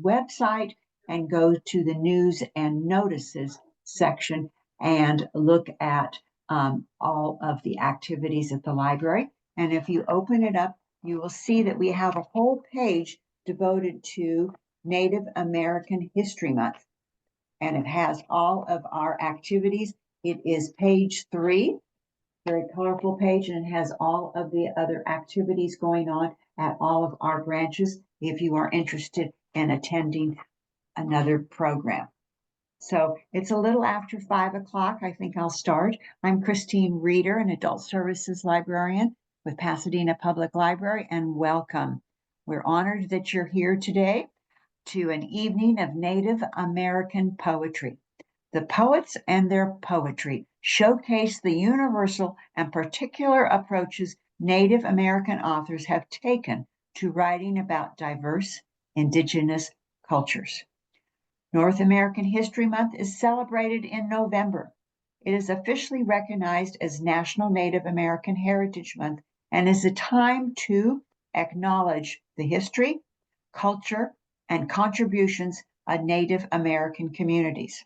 website and go to the news and notices section and look at all of the activities at the library. And if you open it up, you will see that we have a whole page devoted to Native American History Month. And it has all of our activities. It is page 3, very colorful page, and it has all of the other activities going on at all of our branches if you are interested in attending another program. So it's a little after 5 o'clock. I think I'll start. I'm Christine Reeder, an adult services librarian with Pasadena Public Library, and welcome. We're honored that you're here today to an evening of Native American poetry. The poets and their poetry showcase the universal and particular approaches Native American authors have taken to writing about diverse indigenous cultures. North American History Month is celebrated in November. It is officially recognized as National Native American Heritage Month and is a time to acknowledge the history, culture, and contributions of Native American communities.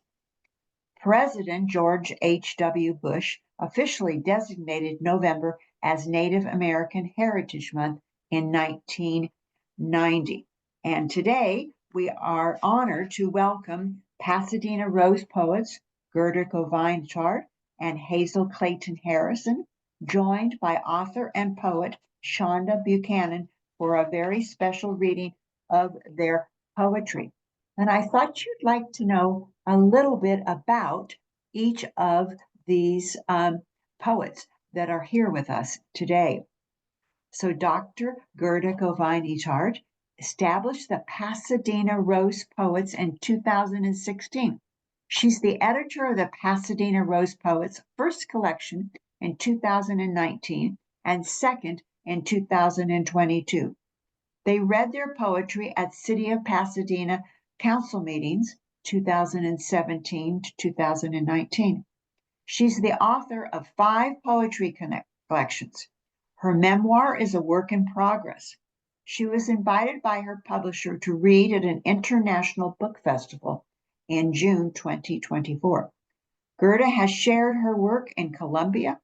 President George H.W. Bush officially designated November as Native American Heritage Month in 1990. And today we are honored to welcome Pasadena Rose Poets, Gerda Govine-Chart and Hazel Clayton Harrison, joined by author and poet Shonda Buchanan for a very special reading of their poetry. And I thought you'd like to know a little bit about each of these poets that are here with us today. So Dr. Gerda Govine-Chart established the Pasadena Rose Poets in 2016. She's the editor of the Pasadena Rose Poets first collection in 2019 and second in 2022. They read their poetry at City of Pasadena council meetings 2017 to 2019. She's the author of 5 poetry collections. Her memoir is a work in progress. She was invited by her publisher to read at an international book festival in June 2024. Gerda has shared her work in Colombia,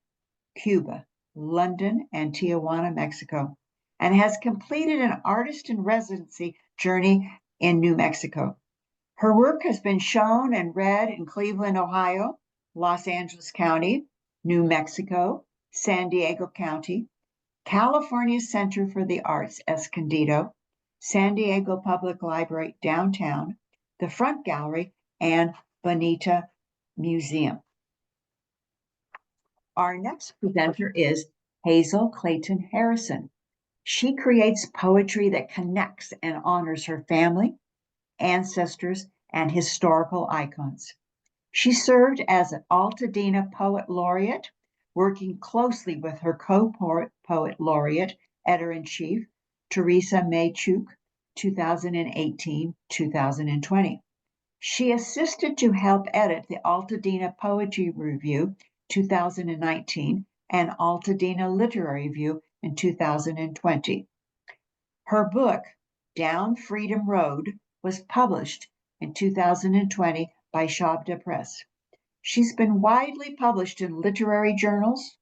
Cuba, London, and Tijuana, Mexico, and has completed an artist in residency journey in New Mexico. Her work has been shown and read in Cleveland, Ohio, Los Angeles County, New Mexico, San Diego County, California Center for the Arts, Escondido, San Diego Public Library downtown, the Front Gallery, and Bonita Museum. Our next presenter is Hazel Clayton Harrison. She creates poetry that connects and honors her family, ancestors, and historical icons. She served as an Altadena Poet Laureate, working closely with her co-poet laureate, editor-in-chief, Teresa Maychuk, 2018-2020. She assisted to help edit the Altadena Poetry Review, 2019, and Altadena Literary Review in 2020. Her book, Down Freedom Road, was published in 2020 by Shonda Press. She's been widely published in literary journals,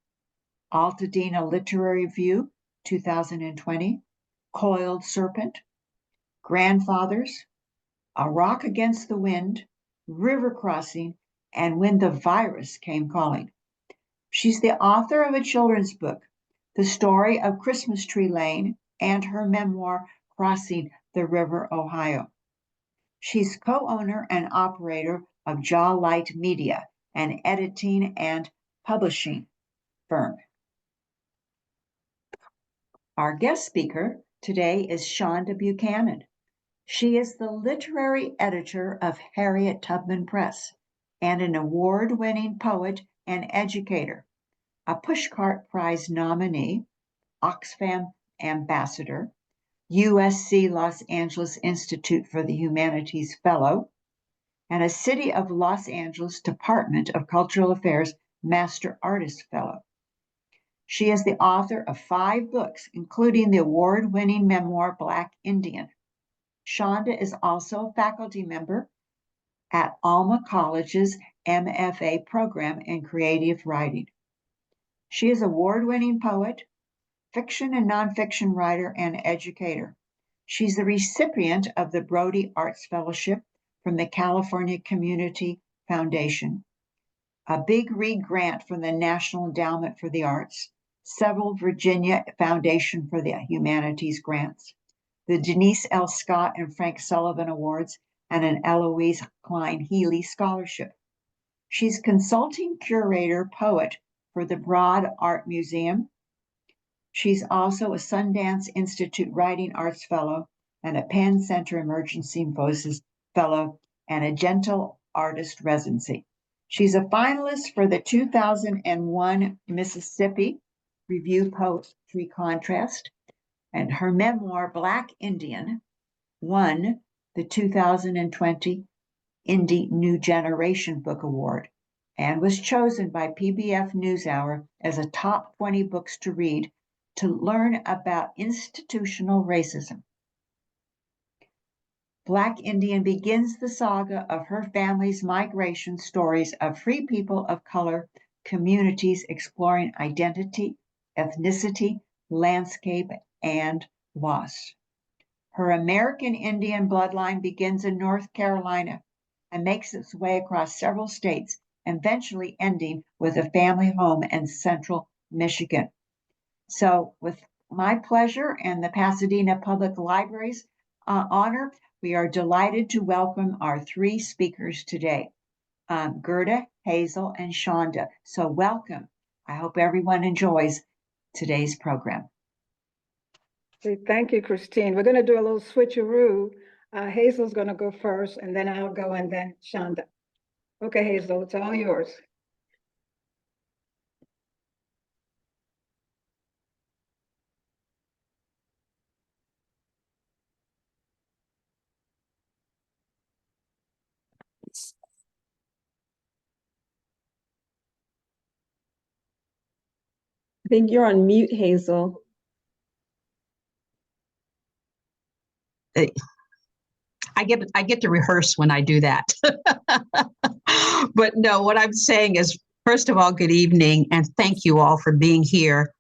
Altadena Literary Review, 2020, Coiled Serpent, Grandfathers, A Rock Against the Wind, River Crossing, and When the Virus Came Calling. She's the author of a children's book, The Story of Christmas Tree Lane, and her memoir, Crossing the River Ohio. She's co-owner and operator of Jawlight Media, an editing and publishing firm. Our guest speaker today is Shonda Buchanan. She is the literary editor of Harriet Tubman Press and an award-winning poet and educator, a Pushcart Prize nominee, Oxfam ambassador, USC Los Angeles Institute for the Humanities Fellow, and a City of Los Angeles Department of Cultural Affairs Master Artist Fellow. She is the author of 5 books, including the award-winning memoir Black Indian. Shonda is also a faculty member at Alma College's MFA program in creative writing. She is an award-winning poet, fiction and nonfiction writer, and educator. She's the recipient of the Brody Arts Fellowship from the California Community Foundation, a Big Read grant from the National Endowment for the Arts, several Virginia Foundation for the Humanities grants, the Denise L. Scott and Frank Sullivan Awards, and an Eloise Klein Healy Scholarship. She's consulting curator poet for the Broad Art Museum. She's also a Sundance Institute Writing Arts Fellow and a Penn Center Emergency Voices Fellow and a Gentle Artist Residency. She's a finalist for the 2001 Mississippi Review Poetry Contest, and her memoir, Black Indian, won the 2020 Indie New Generation Book Award and was chosen by PBF NewsHour as a top 20 books to read to learn about institutional racism. Black Indian begins the saga of her family's migration stories of free people of color communities exploring identity, ethnicity, landscape, and loss. Her American Indian bloodline begins in North Carolina and makes its way across several states, eventually ending with a family home in central Michigan. So, with my pleasure and the Pasadena Public Library's honor, we are delighted to welcome our three speakers today, Gerda, Hazel, and Shonda. So welcome. I hope everyone enjoys today's program. Thank you, Christine. We're going to do a little switcheroo. Hazel's going to go first, and then I'll go, and then Shonda. Okay, Hazel, it's all yours. I think you're on mute, Hazel. I get to rehearse when I do that. But no, what I'm saying is, first of all, good evening, and thank you all for being here.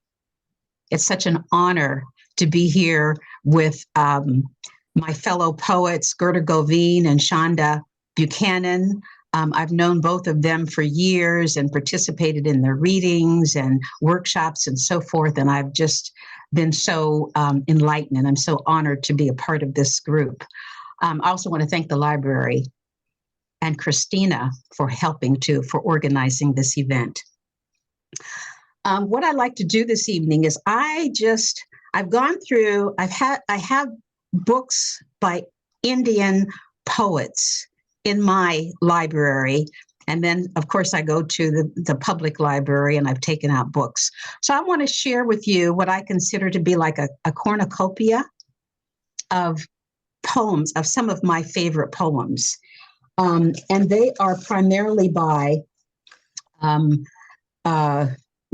It's such an honor to be here with my fellow poets, Gerda Govine and Shonda Buchanan. I've known both of them for years and participated in their readings and workshops and so forth, and I've just been so enlightened, and I'm so honored to be a part of this group. I also want to thank the library and Christina for helping for organizing this event. What I'd like to do this evening is I have books by Indian poets in my library. And then, of course, I go to the public library and I've taken out books. So I want to share with you what I consider to be like a cornucopia of poems, of some of my favorite poems. And they are primarily by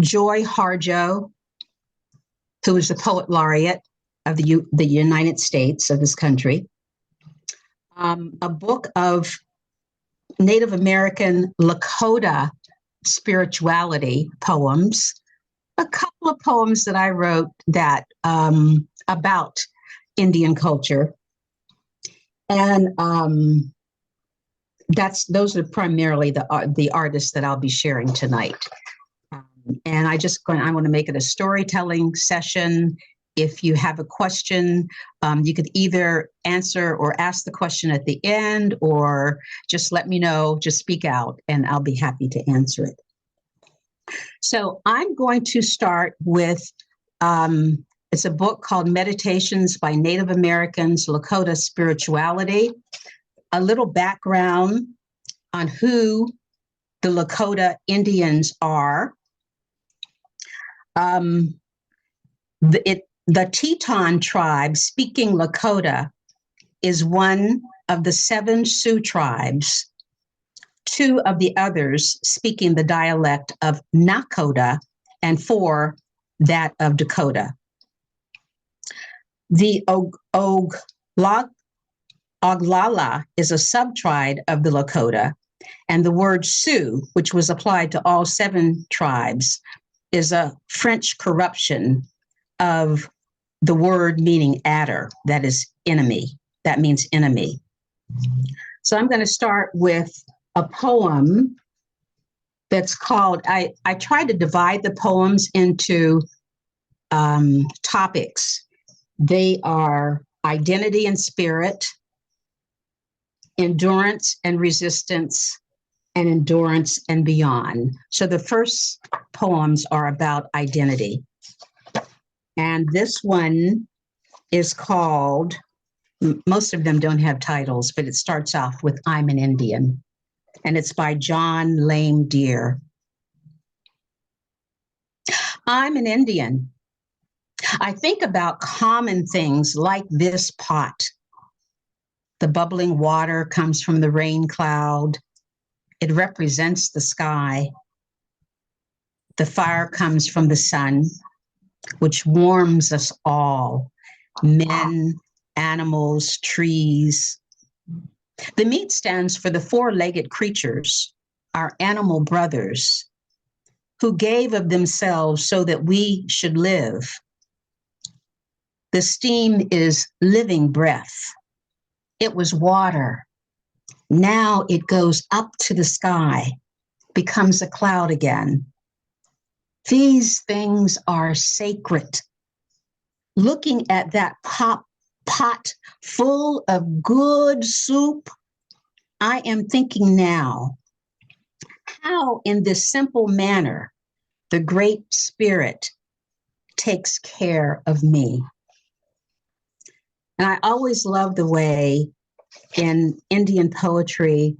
Joy Harjo, who is the poet laureate of the United States, of this country. A book of Native American Lakota spirituality poems, a couple of poems that I wrote that about Indian culture, and those are primarily the artists that I'll be sharing tonight. And I want to make it a storytelling session. If you have a question, you could either answer or ask the question at the end, or just let me know, just speak out, and I'll be happy to answer it. So I'm going to start with, it's a book called Meditations by Native Americans, Lakota Spirituality, a little background on who the Lakota Indians are. The Teton tribe, speaking Lakota, is one of the 7 Sioux tribes. 2 of the others speaking the dialect of Nakota, and 4 that of Dakota. The Oglala is a subtribe of the Lakota, and the word Sioux, which was applied to all 7 tribes, is a French corruption of the word meaning adder, that is enemy. That means enemy. So I'm going to start with a poem that's called, I tried to divide the poems into topics. They are identity and spirit, endurance and resistance, and endurance and beyond. So the first poems are about identity. And this one is called, most of them don't have titles, but it starts off with I'm an Indian. And it's by John Lame Deer. I'm an Indian. I think about common things like this pot. The bubbling water comes from the rain cloud. It represents the sky. The fire comes from the sun, which warms us all, men, animals, trees. The meat stands for the 4-legged creatures, our animal brothers, who gave of themselves so that we should live. The steam is living breath. It was water. Now it goes up to the sky, becomes a cloud again. These things are sacred. Looking at that pot full of good soup, I am thinking now, how in this simple manner the Great Spirit takes care of me. And I always love the way in Indian poetry,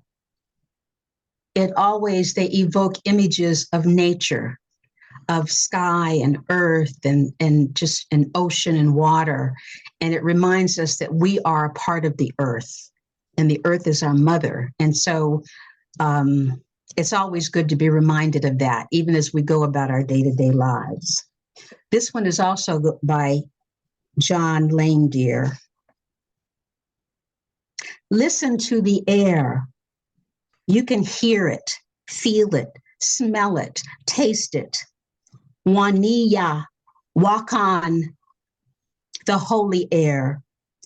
they evoke images of nature, of sky and earth and just an ocean and water. And it reminds us that we are a part of the earth, and the earth is our mother. And so it's always good to be reminded of that, even as we go about our day-to-day lives. This one is also by John Lame Deer. Listen to the air. You can hear it, feel it, smell it, taste it. Waniya, walk on, the holy air,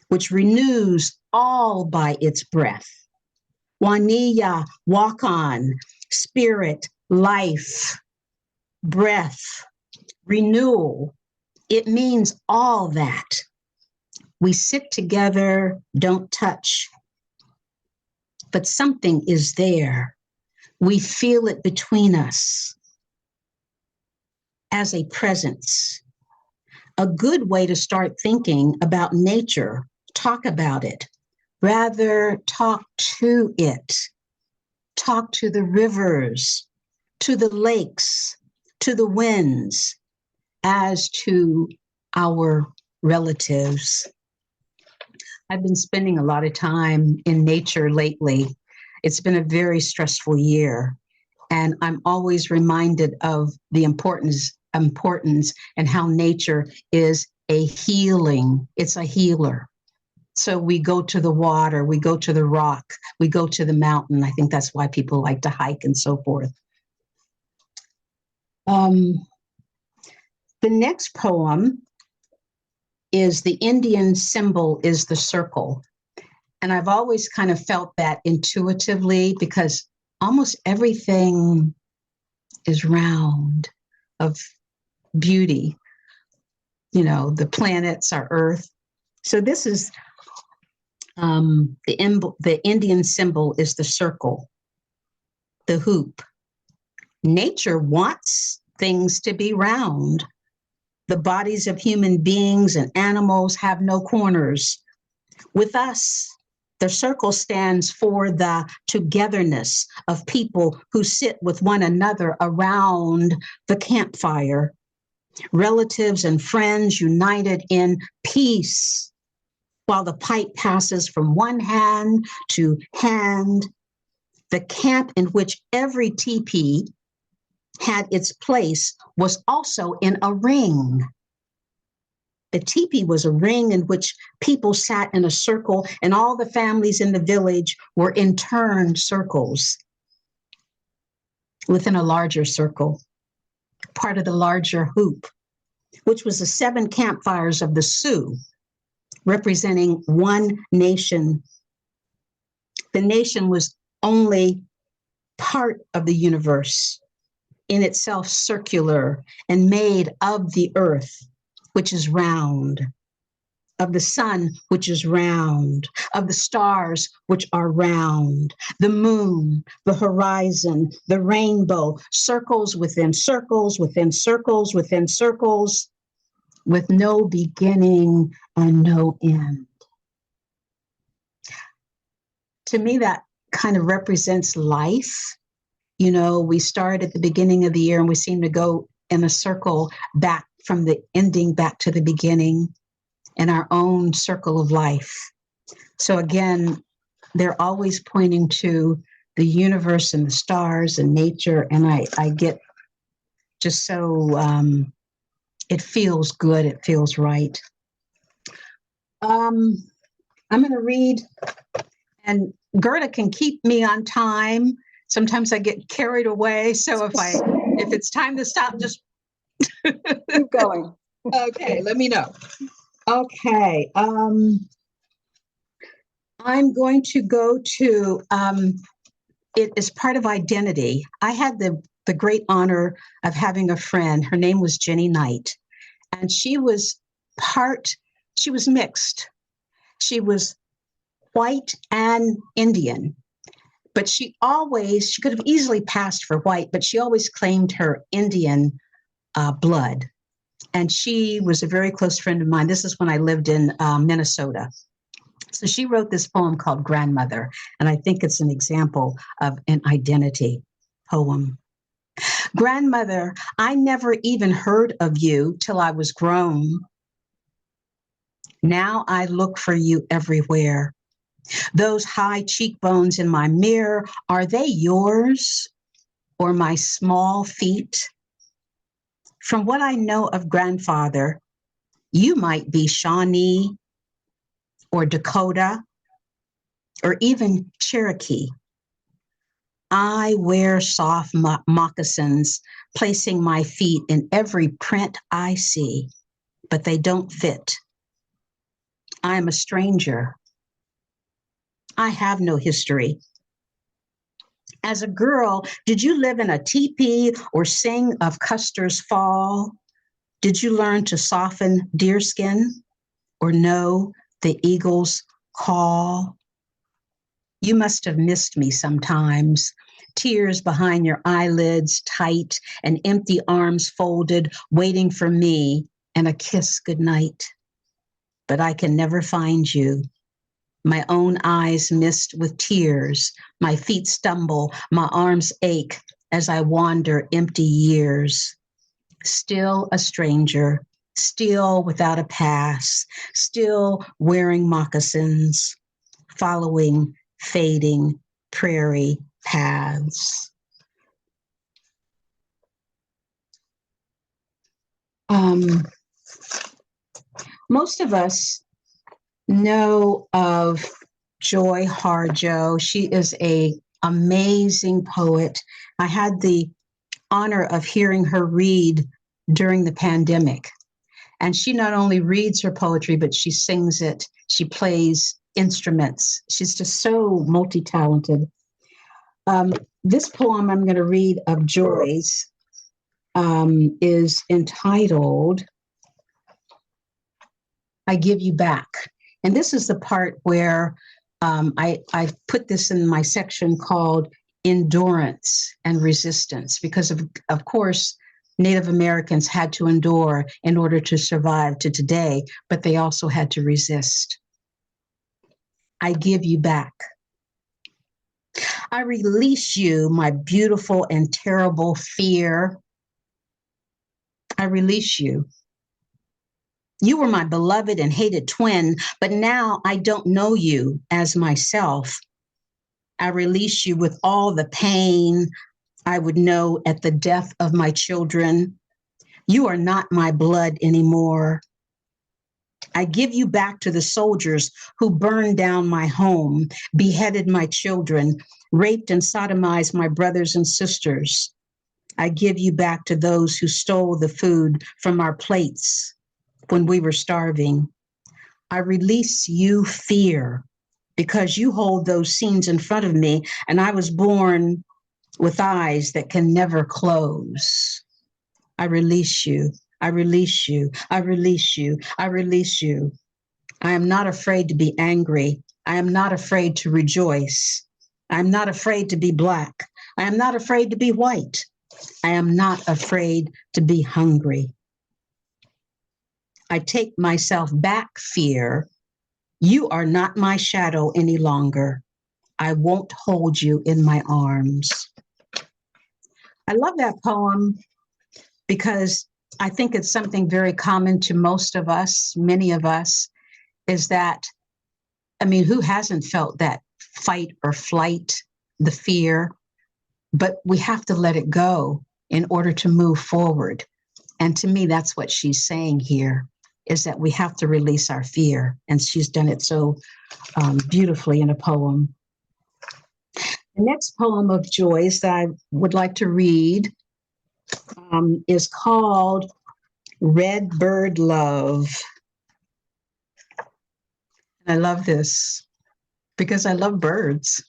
which renews all by its breath. Waniya, walk on, spirit, life, breath, renewal. It means all that. We sit together, don't touch, but something is there. We feel it between us as a presence. A good way to start thinking about nature, talk about it. Rather, talk to it. Talk to the rivers, to the lakes, to the winds, as to our relatives. I've been spending a lot of time in nature lately. It's been a very stressful year, and I'm always reminded of the importance and how nature is a healing. It's a healer. So we go to the water, we go to the rock, we go to the mountain. I think that's why people like to hike and so forth. The next poem is the Indian symbol is the circle. And I've always kind of felt that intuitively because almost everything is round, of beauty. You know, the planets, our earth. So this is the Indian symbol is the circle, the hoop. Nature wants things to be round. The bodies of human beings and animals have no corners. With us, the circle stands for the togetherness of people who sit with one another around the campfire, relatives and friends united in peace, while the pipe passes from one hand to hand. The camp in which every teepee had its place was also in a ring. The teepee was a ring in which people sat in a circle, and all the families in the village were in turn circles within a larger circle, part of the larger hoop, which was the 7 campfires of the Sioux, representing one nation. The nation was only part of the universe, in itself circular and made of the earth, which is round, of the sun, which is round, of the stars, which are round, the moon, the horizon, the rainbow, circles within circles, within circles, within circles, with no beginning and no end. To me, that kind of represents life. You know, we start at the beginning of the year and we seem to go in a circle back from the ending back to the beginning in our own circle of life. So again, they're always pointing to the universe and the stars and nature. And I get just so, it feels good. It feels right. I'm going to read, and Gerda can keep me on time. Sometimes I get carried away. So if it's time to stop, just Keep going. okay, let me know. Okay. I'm going to go to it is part of identity. I had the great honor of having a friend. Her name was Jenny Knight, and she was mixed. She was white and Indian, but she could have easily passed for white, but she always claimed her Indian blood. And she was a very close friend of mine. This is when I lived in Minnesota. So she wrote this poem called Grandmother, and I think it's an example of an identity poem. Grandmother, I never even heard of you till I was grown. Now I look for you everywhere. Those high cheekbones in my mirror, are they yours or my small feet? From what I know of grandfather, you might be Shawnee or Dakota or even Cherokee. I wear soft moccasins, placing my feet in every print I see, but they don't fit. I am a stranger. I have no history. As a girl, did you live in a teepee or sing of Custer's Fall? Did you learn to soften deerskin or know the eagle's call? You must have missed me sometimes. Tears behind your eyelids tight and empty arms folded, waiting for me and a kiss goodnight. But I can never find you. My own eyes mist with tears. My feet stumble, my arms ache as I wander empty years. Still a stranger, still without a pass, still wearing moccasins, following fading prairie paths. Most of us know of Joy Harjo. She is an amazing poet. I had the honor of hearing her read during the pandemic. And she not only reads her poetry, but she sings it. She plays instruments. She's just so multi-talented. This poem I'm going to read of Joy's is entitled, I Give You Back. And this is the part where I put this in my section called Endurance and Resistance, because of course, Native Americans had to endure in order to survive to today, but they also had to resist. I give you back. I release you, my beautiful and terrible fear. I release you. You were my beloved and hated twin, but now I don't know you as myself. I release you with all the pain I would know at the death of my children. You are not my blood anymore. I give you back to the soldiers who burned down my home, beheaded my children, raped and sodomized my brothers and sisters. I give you back to those who stole the food from our plates when we were starving. I release you, fear, because you hold those scenes in front of me, and I was born with eyes that can never close. I release you. I release you. I release you. I release you. I am not afraid to be angry. I am not afraid to rejoice. I am not afraid to be Black. I am not afraid to be white. I am not afraid to be hungry. I take myself back, fear. You are not my shadow any longer. I won't hold you in my arms. I love that poem because I think it's something very common to most of us, many of us, is that, I mean, who hasn't felt that fight or flight, the fear? But we have to let it go in order to move forward. And to me, that's what she's saying here, is that we have to release our fear. And she's done it so beautifully in a poem. The next poem of Joy's that I would like to read is called Red Bird Love. I love this because I love birds.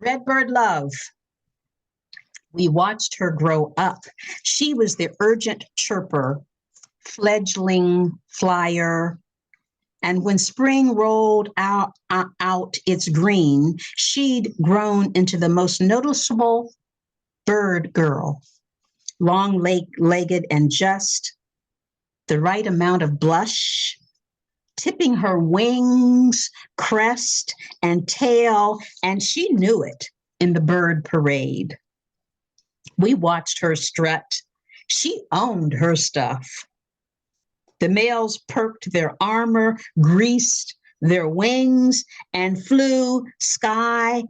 Red Bird Love. We watched her grow up. She was the urgent chirper, fledgling flyer. And when spring rolled out its green, she'd grown into the most noticeable bird girl, long-legged and just the right amount of blush, tipping her wings, crest, and tail, and she knew it in the bird parade. We watched her strut. She owned her stuff. The males perked their armor, greased their wings, and flew sky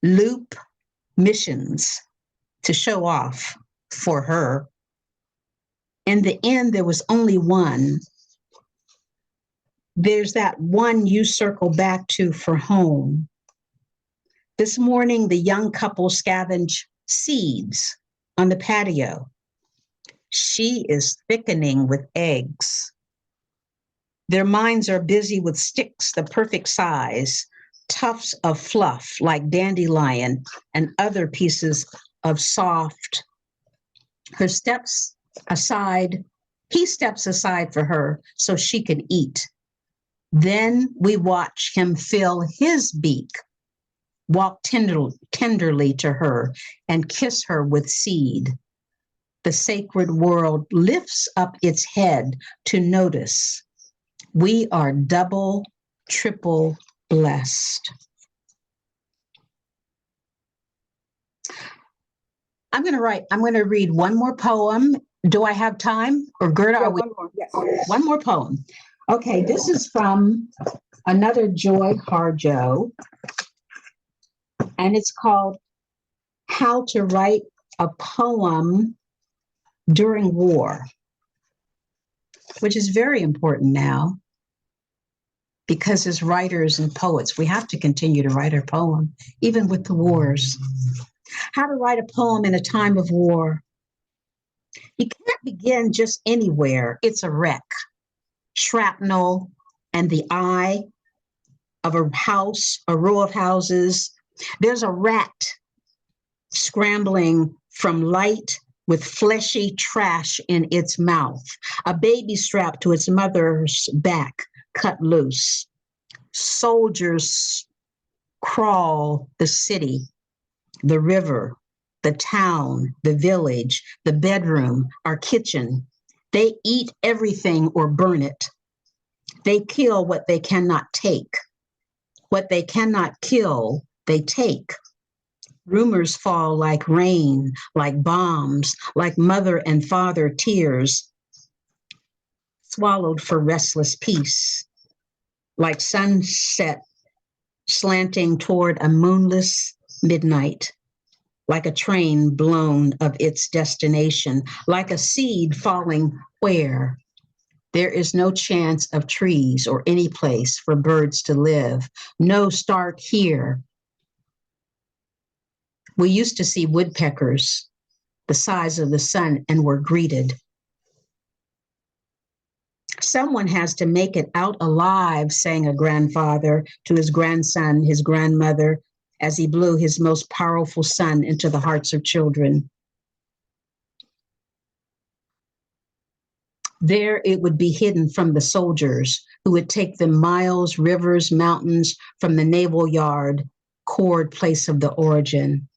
loop missions to show off for her. In the end, there was only one. There's that one you circle back to for home. This morning, the young couple scavenged seeds on the patio. She is thickening with eggs. Their minds are busy with sticks the perfect size, tufts of fluff like dandelion, and other pieces of soft. He steps aside for her so she can eat. Then we watch him fill his beak, walk tenderly to her, and kiss her with seed. The sacred world lifts up its head to notice. We are double, triple blessed. I'm going to read one more poem. Do I have time? Or Gerda, Yeah, one more, yes. One more poem. Okay, this is from another Joy Harjo, and it's called How to Write a Poem During War, which is very important now because as writers and poets, we have to continue to write our poem, even with the wars. How to write a poem in a time of war. You can't begin just anywhere. It's a wreck. Shrapnel and the eye of a house, a row of houses. There's a rat scrambling from light with fleshy trash in its mouth, a baby strapped to its mother's back, cut loose. Soldiers crawl the city, the river, the town, the village, the bedroom, our kitchen. They eat everything or burn it. They kill what they cannot take. What they cannot kill, they take. Rumors fall like rain, like bombs, like mother and father tears, swallowed for restless peace, like sunset slanting toward a moonless midnight, like a train blown of its destination, like a seed falling where? There is no chance of trees or any place for birds to live. No, start here. We used to see woodpeckers the size of the sun and were greeted. Someone has to make it out alive, sang a grandfather to his grandson, his grandmother, as he blew his most powerful sun into the hearts of children. There it would be hidden from the soldiers who would take them miles, rivers, mountains from the naval yard, cord place of the origin.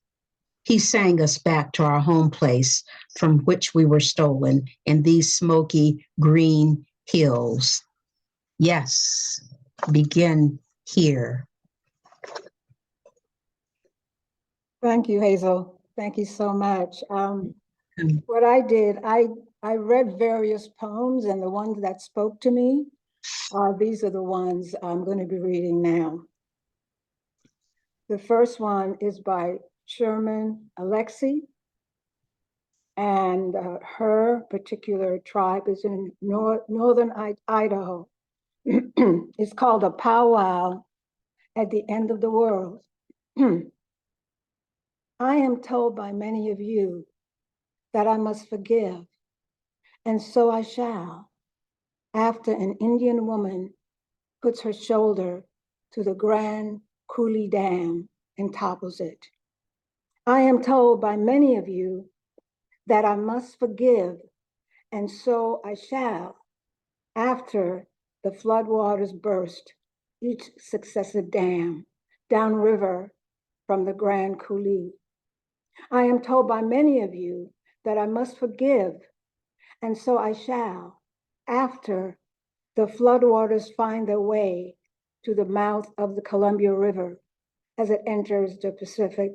He sang us back to our home place from which we were stolen in these smoky green hills. Yes, begin here. Thank you, Hazel. Thank you so much. What I did, I read various poems, and the ones that spoke to me, these are the ones I'm going to be reading now. The first one is by Sherman Alexie, and her particular tribe is in northern Idaho. It's called A Powwow at the End of the World. I am told by many of you that I must forgive, and so I shall, after an Indian woman puts her shoulder to the Grand Coulee Dam and topples it. I am told by many of you that I must forgive, and so I shall, after the floodwaters burst each successive dam downriver from the Grand Coulee. I am told by many of you that I must forgive, and so I shall, after the floodwaters find their way to the mouth of the Columbia River as it enters the Pacific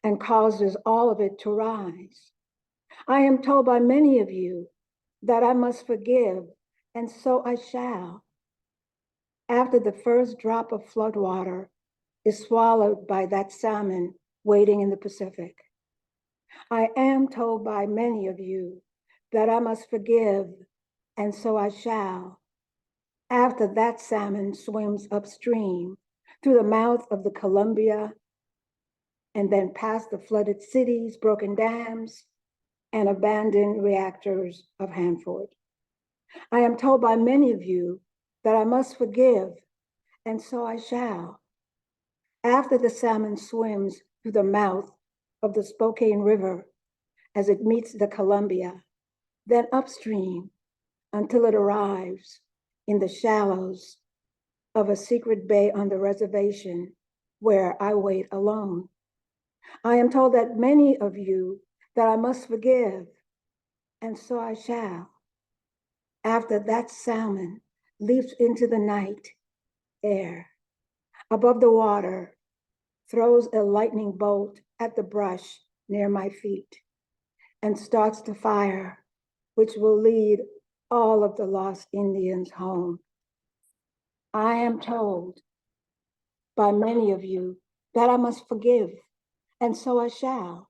and causes all of it to rise. I am told by many of you that I must forgive, and so I shall, after the first drop of floodwater is swallowed by that salmon waiting in the Pacific. I am told by many of you that I must forgive, and so I shall, after that salmon swims upstream through the mouth of the Columbia and then past the flooded cities, broken dams, and abandoned reactors of Hanford. I am told by many of you that I must forgive, and so I shall, after the salmon swims through the mouth of the Spokane River as it meets the Columbia, then upstream until it arrives in the shallows of a secret bay on the reservation where I wait alone. I am told that many of you that I must forgive, and so I shall, after that salmon leaps into the night air above the water, throws a lightning bolt at the brush near my feet, and starts the fire, which will lead all of the lost Indians home. I am told by many of you that I must forgive, and so I shall,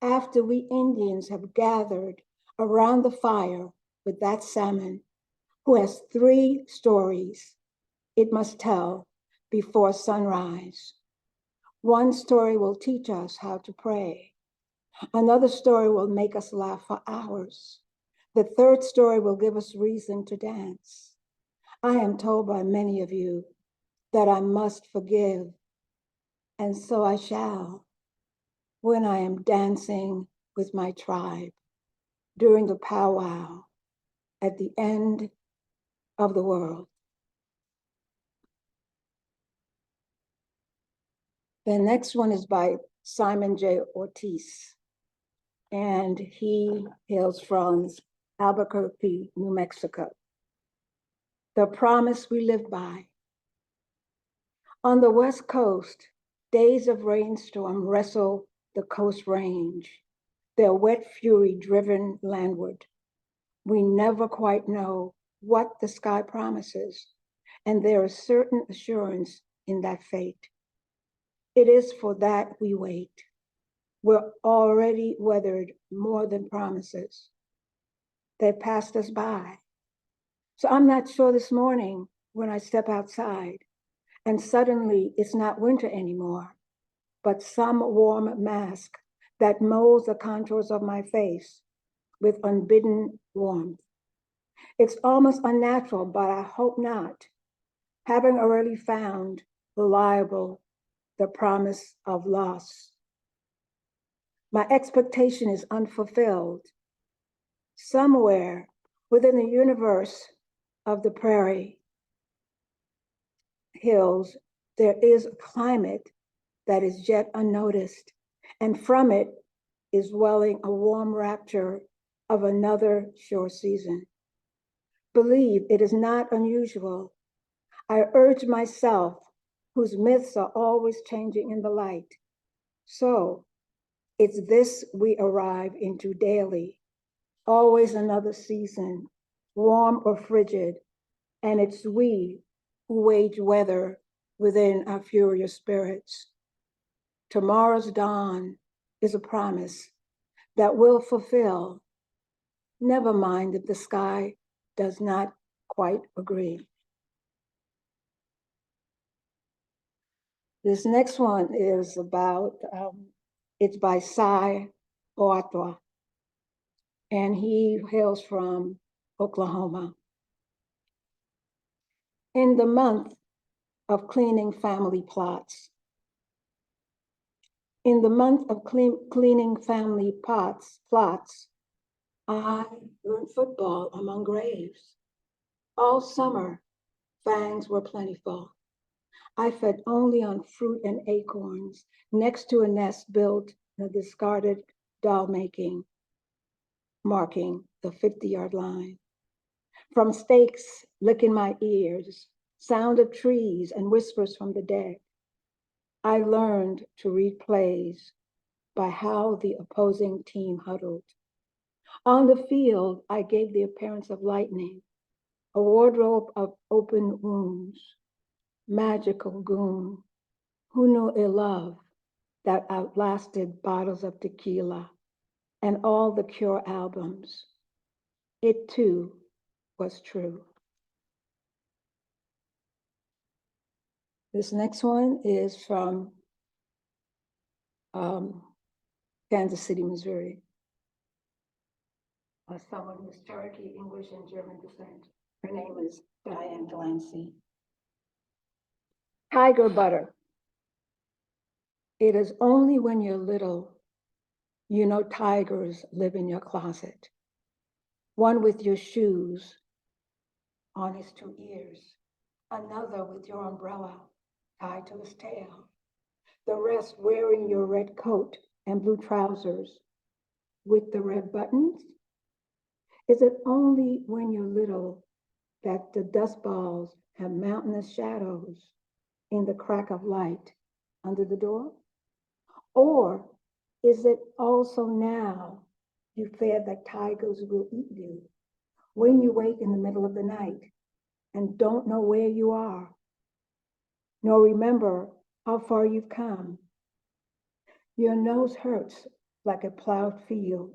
after we Indians have gathered around the fire with that salmon who has 3 stories it must tell before sunrise. One story will teach us how to pray. Another story will make us laugh for hours. The third story will give us reason to dance. I am told by many of you that I must forgive, and so I shall, when I am dancing with my tribe during the powwow at the end of the world. The next one is by Simon J. Ortiz, and he hails from Albuquerque, New Mexico. The promise we live by. On the West Coast, days of rainstorm wrestle the Coast Range, their wet fury driven landward. We never quite know what the sky promises, and there is certain assurance in that fate. It is for that we wait. We're already weathered more than promises. They passed us by. So I'm not sure this morning when I step outside and suddenly it's not winter anymore, but some warm mask that molds the contours of my face with unbidden warmth. It's almost unnatural, but I hope not, having already found reliable the promise of loss. My expectation is unfulfilled. Somewhere within the universe of the prairie hills, there is a climate that is yet unnoticed, and from it is welling a warm rapture of another shore season. Believe it is not unusual. I urge myself, whose myths are always changing in the light. So it's this we arrive into daily, always another season, warm or frigid, and it's we who wage weather within our furious spirits. Tomorrow's dawn is a promise that will fulfill. Never mind if the sky does not quite agree. This next one is about, it's by Cy Oatwa, and he hails from Oklahoma. In the month of cleaning family plots, in the month of cleaning family plots, I learned football among graves. All summer, fangs were plentiful. I fed only on fruit and acorns next to a nest built in a discarded doll marking the 50-yard line. From stakes licking my ears, sound of trees and whispers from the dead, I learned to read plays by how the opposing team huddled. On the field, I gave the appearance of lightning, a wardrobe of open wounds, magical goon, who knew a love that outlasted bottles of tequila and all the Cure albums. It too was true. This next one is from Kansas City, Missouri. Someone who's Cherokee, English, and German descent. Her name is Diane Delancey. Tiger butter. It is only when you're little you know tigers live in your closet. One with your shoes on his 2 ears, another with your umbrella tied to his tail, the rest wearing your red coat and blue trousers with the red buttons? Is it only when you're little that the dust balls have mountainous shadows in the crack of light under the door? Or is it also now you fear that tigers will eat you when you wake in the middle of the night and don't know where you are, nor remember how far you've come? Your nose hurts like a plowed field,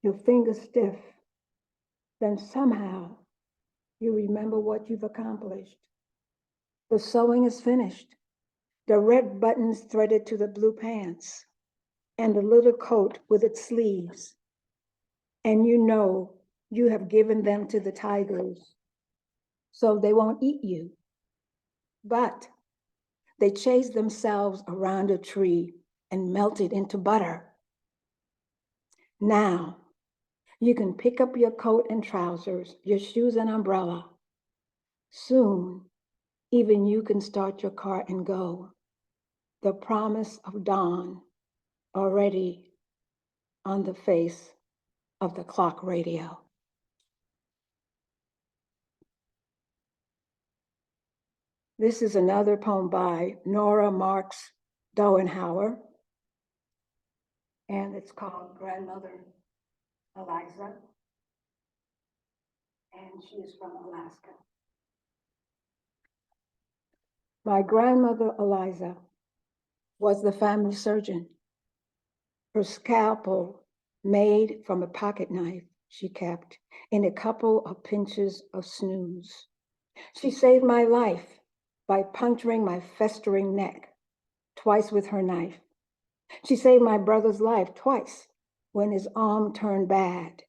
your fingers stiff. Then somehow you remember what you've accomplished. The sewing is finished, the red buttons threaded to the blue pants, and the little coat with its sleeves. And you know you have given them to the tigers, so they won't eat you. But they chase themselves around a tree and melt it into butter. Now, you can pick up your coat and trousers, your shoes and umbrella. Soon, even you can start your car and go. The promise of dawn already on the face of the clock radio. This is another poem by Nora Marks Dowenhauer, and it's called Grandmother Eliza, and she is from Alaska. My grandmother Eliza was the family surgeon. Her scalpel made from a pocket knife she kept in a couple of pinches of snooze. She saved my life by puncturing my festering neck twice with her knife. She saved my brother's life twice when his arm turned bad.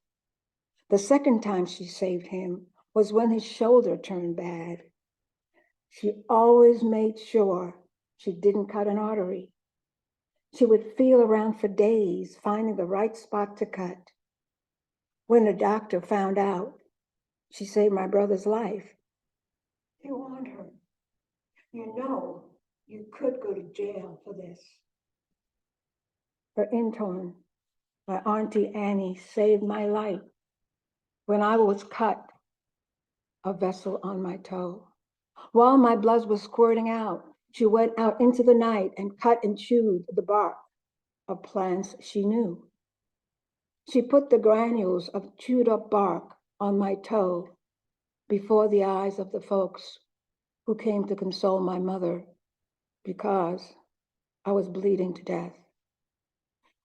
The second time she saved him was when his shoulder turned bad. She always made sure she didn't cut an artery. She would feel around for days, finding the right spot to cut. When the doctor found out she saved my brother's life, he warned her, "You know, you could go to jail for this." Her intern, my Auntie Annie, saved my life when I was cut a vessel on my toe. While my blood was squirting out, she went out into the night and cut and chewed the bark of plants she knew. She put the granules of chewed up bark on my toe before the eyes of the folks who came to console my mother because I was bleeding to death.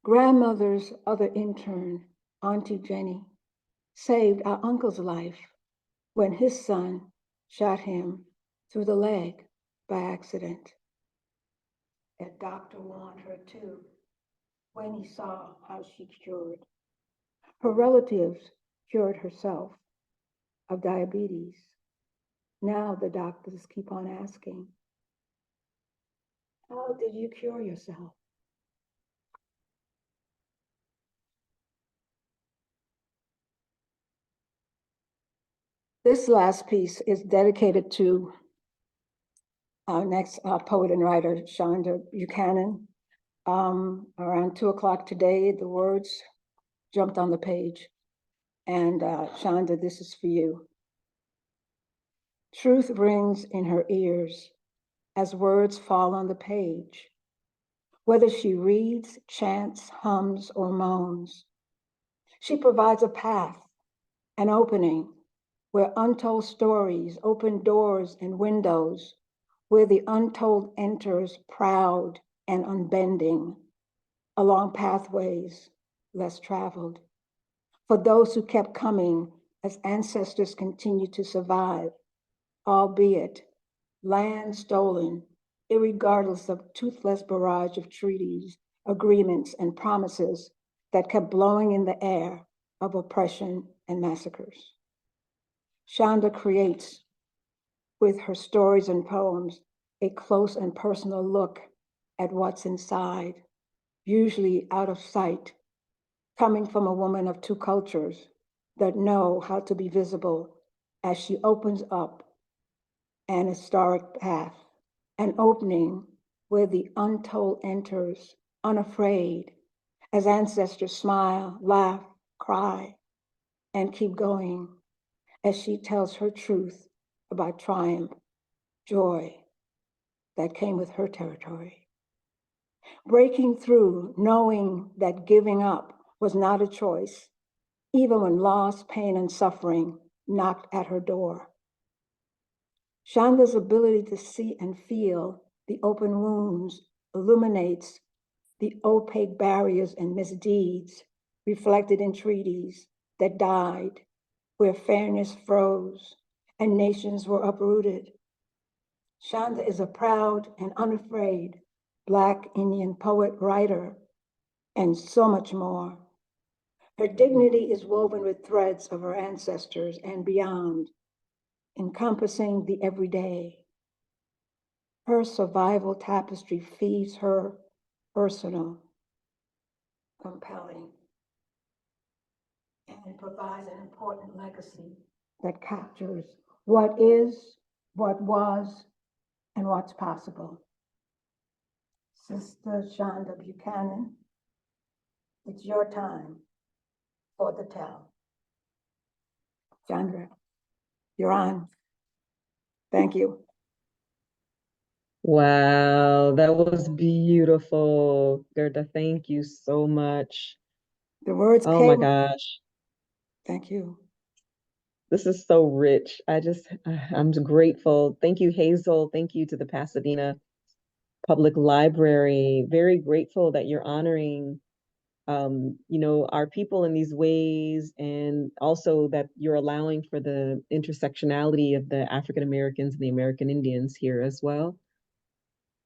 Grandmother's other intern, Auntie Jenny, saved our uncle's life when his son shot him through the leg by accident. A doctor warned her too when he saw how she cured. Her relatives cured herself of diabetes. Now the doctors keep on asking, "How did you cure yourself?" This last piece is dedicated to our next poet and writer, Shonda Buchanan. Around 2 o'clock today, the words jumped on the page. And Shonda, this is for you. Truth rings in her ears as words fall on the page. Whether she reads, chants, hums, or moans, she provides a path, an opening where untold stories open doors and windows, where the untold enters proud and unbending along pathways less traveled. For those who kept coming as ancestors continue to survive, albeit land stolen, irregardless of toothless barrage of treaties, agreements, and promises that kept blowing in the air of oppression and massacres. Shonda creates, with her stories and poems, a close and personal look at what's inside, usually out of sight, coming from a woman of two cultures that know how to be visible as she opens up an historic path, an opening where the untold enters unafraid as ancestors smile, laugh, cry, and keep going as she tells her truth about triumph, joy that came with her territory. Breaking through, knowing that giving up was not a choice, even when loss, pain, and suffering knocked at her door. Shonda's ability to see and feel the open wounds illuminates the opaque barriers and misdeeds reflected in treaties that died, where fairness froze and nations were uprooted. Shonda is a proud and unafraid Black Indian poet, writer, and so much more. Her dignity is woven with threads of her ancestors and beyond, encompassing the everyday. Her survival tapestry feeds her personal, compelling, and provides an important legacy that captures what is, what was, and what's possible. Sister Shonda Buchanan, it's your time for the tell. Chandra, you're on. Thank you. Wow, that was beautiful, Gerda. Thank you so much. The words Oh my came. gosh, Thank you. this is so rich. I'm grateful. Thank you, Hazel. Thank you to the Pasadena Public Library. Very grateful that you're honoring our people in these ways, and also that you're allowing for the intersectionality of the African Americans and the American Indians here as well.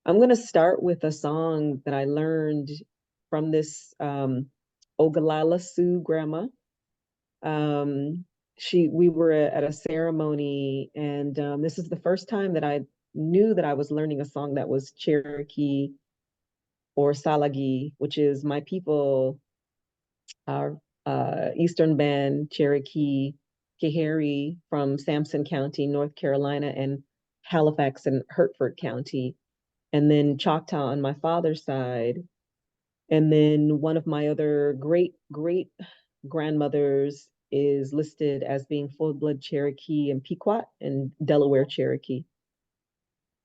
I'm going to start with a song that I learned from this Ogalala Sioux grandma. We were at a ceremony, and this is the first time that I knew that I was learning a song that was Cherokee or Salagi, which is my people, our Eastern Band, Cherokee, Kehari from Sampson County, North Carolina, and Halifax and Hertford County, and then Choctaw on my father's side. And then one of my other great grandmothers is listed as being full-blood Cherokee and Pequot and Delaware Cherokee.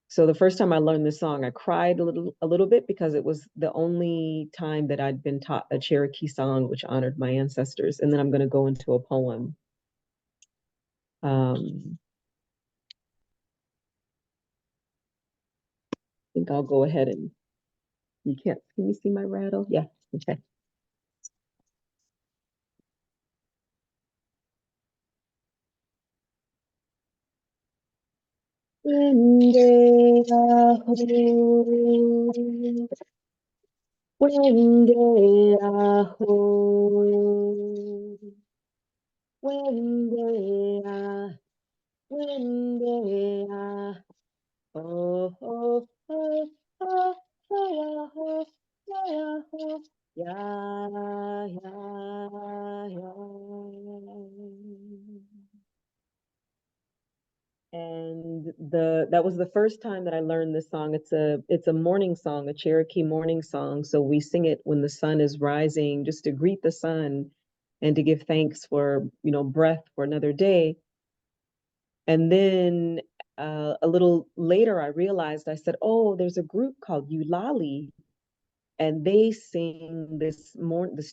So the first time I learned this song, I cried a little bit because it was the only time that I'd been taught a Cherokee song, which honored my ancestors. And then I'm going to go into a poem. I think I'll go ahead and can you see my rattle? Yeah, okay. Oh, oh, oh, oh, oh, yeah, And that was the first time that I learned this song. It's a morning song, a Cherokee morning song. So we sing it when the sun is rising, just to greet the sun and to give thanks for, breath for another day. And then a little later, I realized, I said, oh, there's a group called Eulali, and they sing this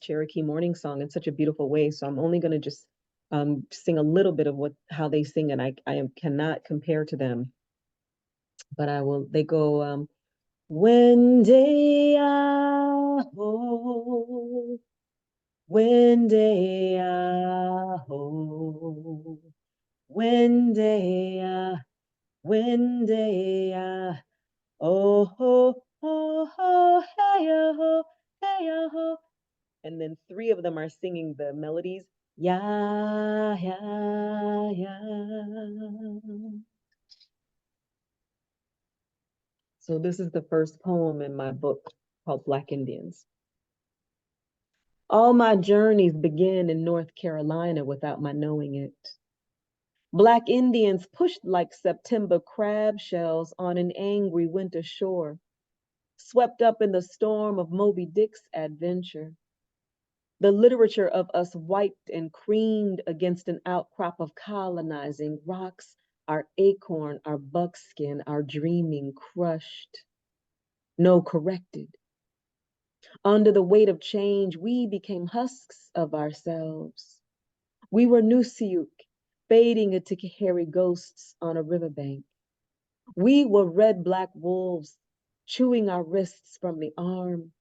Cherokee morning song in such a beautiful way. So I'm only going to just sing a little bit of how they sing, and I cannot compare to them. But I will. They go, Wende aho, Wende aho, Wende ah, Wende ah, oh ho ho ho hey ho hey ho. And then three of them are singing the melodies. Yeah, yeah, yeah. So this is the first poem in my book called Black Indians. All my journeys begin in North Carolina without my knowing it. Black Indians pushed like September crab shells on an angry winter shore, swept up in the storm of Moby Dick's adventure. The literature of us wiped and creamed against an outcrop of colonizing rocks, our acorn, our buckskin, our dreaming crushed. No, corrected. Under the weight of change, we became husks of ourselves. We were Nusiuk, fading into hairy ghosts on a riverbank. We were red-black wolves, chewing our wrists from the arm.